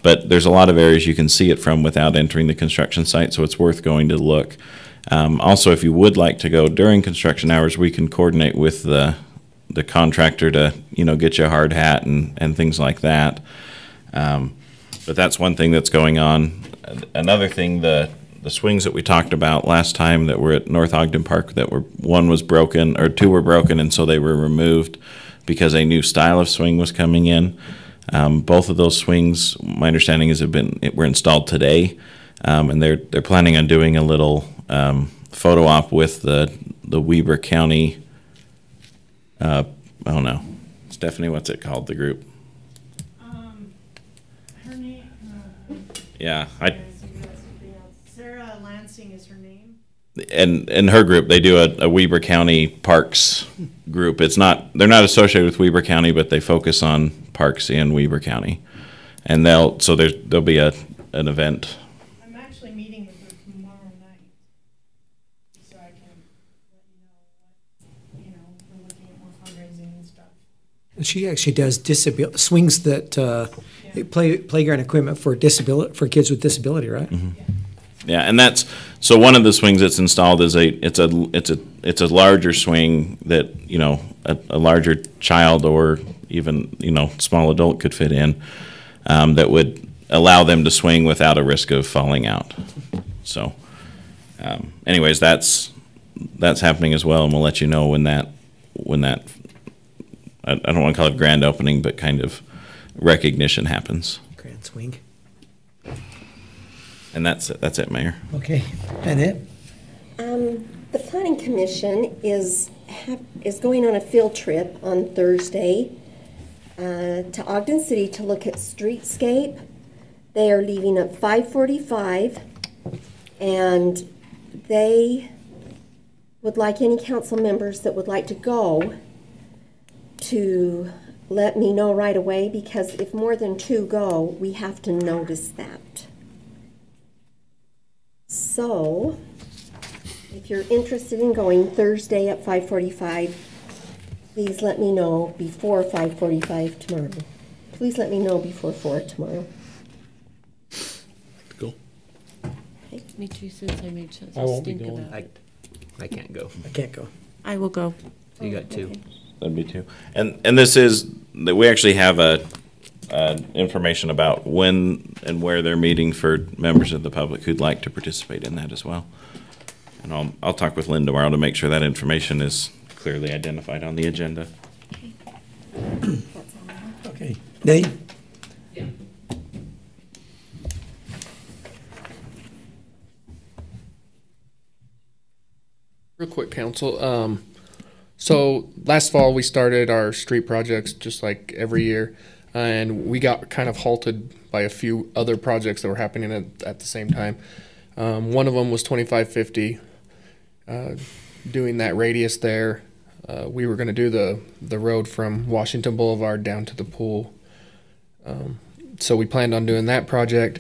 But there's a lot of areas you can see it from without entering the construction site, so it's worth going to look. Also, if you would like to go during construction hours, we can coordinate with the contractor to, get you a hard hat and things like that. But that's one thing that's going on. Another thing, the swings that we talked about last time that were at North Ogden Park, one was broken, or two were broken, and so they were removed because a new style of swing was coming in. Both of those swings, my understanding is were installed today, and they're planning on doing a little photo op with the Weber County. I don't know, Stephanie, what's it called? The group. Her name. Yeah, Sarah Lansing is her name. And her group, they do a Weber County Parks group. They're not associated with Weber County, but they focus on parks in Weber County, and there'll be an event. I'm actually meeting with her tomorrow night, so I can let you know what we're looking at more fundraising and stuff. And she actually does swings that playground equipment for kids with disability, right? Mm-hmm. Yeah, and that's so one of the swings that's installed is it's a larger swing that a larger child or even small adult could fit in, that would allow them to swing without a risk of falling out. So, anyways, that's happening as well, and we'll let you know when that I don't want to call it grand opening, but kind of recognition happens. Grand swing. And that's it, Mayor. Okay, and it. The Planning Commission is going on a field trip on Thursday to Ogden City to look at streetscape. They are leaving at 5:45, and they would like any council members that would like to go to let me know right away, because if more than 2 go, we have to notice that. So, if you're interested in going Thursday at 5:45, please let me know before 5:45 tomorrow. Please let me know before 4 tomorrow. Cool. Okay. Me too, since I made such I a won't be stink going. about it. I can't go. I can't go. I will go. So you got 2. Okay. That'd be 2. And this is that we actually have information about when and where they're meeting for members of the public who'd like to participate in that as well. And I'll talk with Lynn tomorrow to make sure that information is clearly identified on the agenda. Okay. Dave? Real quick, Council. So last fall we started our street projects just like every year, and we got kind of halted by a few other projects that were happening at the same time. One of them was 2550, doing that radius there. We were going to do the road from Washington Boulevard down to the pool. So we planned on doing that project,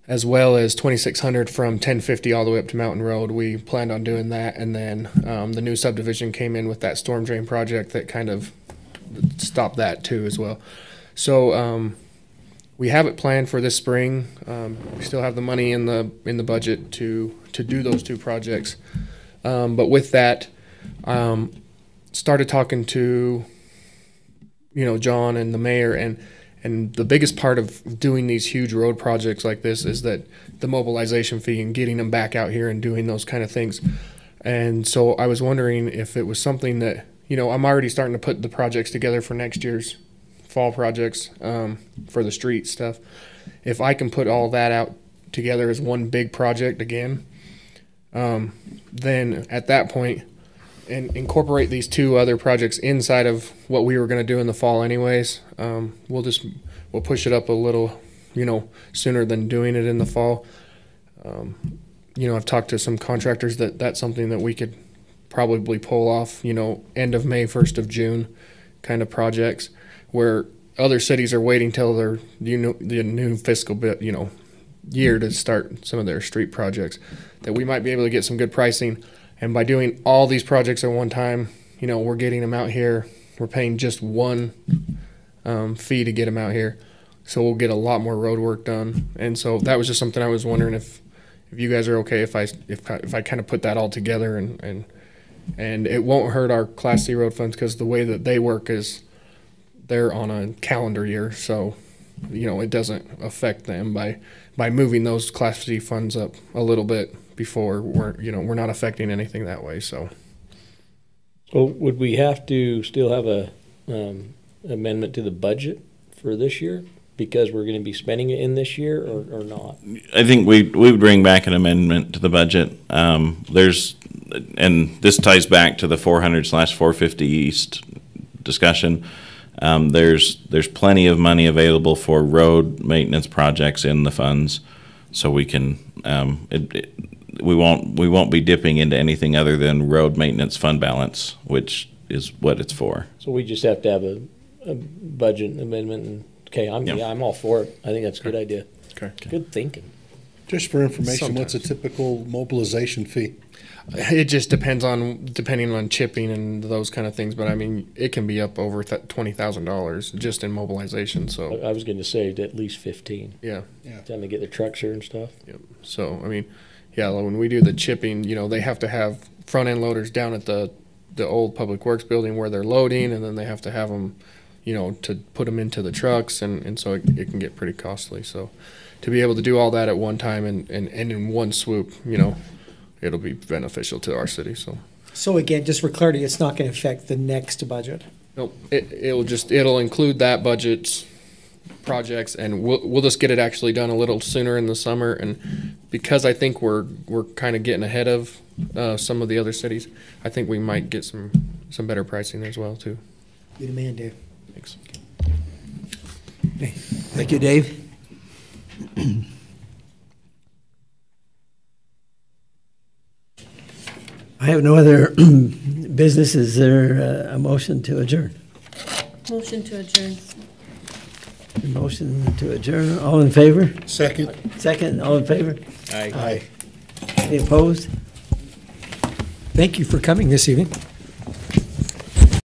as well as 2600 from 1050 all the way up to Mountain Road. We planned on doing that, and then the new subdivision came in with that storm drain project that kind of stopped that too as well. So we have it planned for this spring. We still have the money in the budget to do those 2 projects. But with that, started talking to John and the mayor, and the biggest part of doing these huge road projects like this is that the mobilization fee and getting them back out here and doing those kind of things. And so I was wondering if it was something that, I'm already starting to put the projects together for next year's fall projects, for the street stuff. If I can put all that out together as one big project again, then at that point, and incorporate these 2 other projects inside of what we were going to do in the fall anyways. We'll push it up a little, sooner than doing it in the fall. I've talked to some contractors that's something that we could probably pull off, end of May, 1st of June kind of projects, where other cities are waiting till the new fiscal year to start some of their street projects, that we might be able to get some good pricing. And by doing all these projects at one time, we're getting them out here. We're paying just one fee to get them out here. So we'll get a lot more road work done. And so that was just something I was wondering if you guys are okay if I kind of put that all together, and it won't hurt our Class C road funds, because the way that they work is they're on a calendar year. So, it doesn't affect them by moving those Class C funds up a little bit before we're not affecting anything that way. So would we have to still have a amendment to the budget for this year because we're going to be spending it in this year, or not? I think we would bring back an amendment to the budget. And this ties back to the 400/450 East discussion. There's plenty of money available for road maintenance projects in the funds, so we can we won't be dipping into anything other than road maintenance fund balance, which is what it's for. So we just have to have a budget amendment. And, okay, I'm all for it. I think that's a good idea. Okay. Good thinking. Just for information, what's a typical mobilization fee? It just depending on chipping and those kind of things, but I mean, it can be up over $20,000 just in mobilization. So I was going to say at least 15. Yeah. Time to get their trucks here and stuff. Yep. So I mean, yeah, when we do the chipping, they have to have front end loaders down at the old Public Works building where they're loading, and then they have to have them, to put them into the trucks, and so it can get pretty costly. So to be able to do all that at one time and in one swoop, it'll be beneficial to our city. So again, just for clarity, it's not going to affect the next budget. Nope. It'll include that budget's projects, and we'll just get it actually done a little sooner in the summer. And because I think we're kind of getting ahead of some of the other cities, I think we might get some better pricing as well too. You're the man, Dave. Thanks. Okay. Thank you, Dave. I have no other business. Is there a motion to adjourn? Motion to adjourn. A motion to adjourn. All in favor? Second. Second. All in favor? Aye. Aye. Any opposed? Thank you for coming this evening.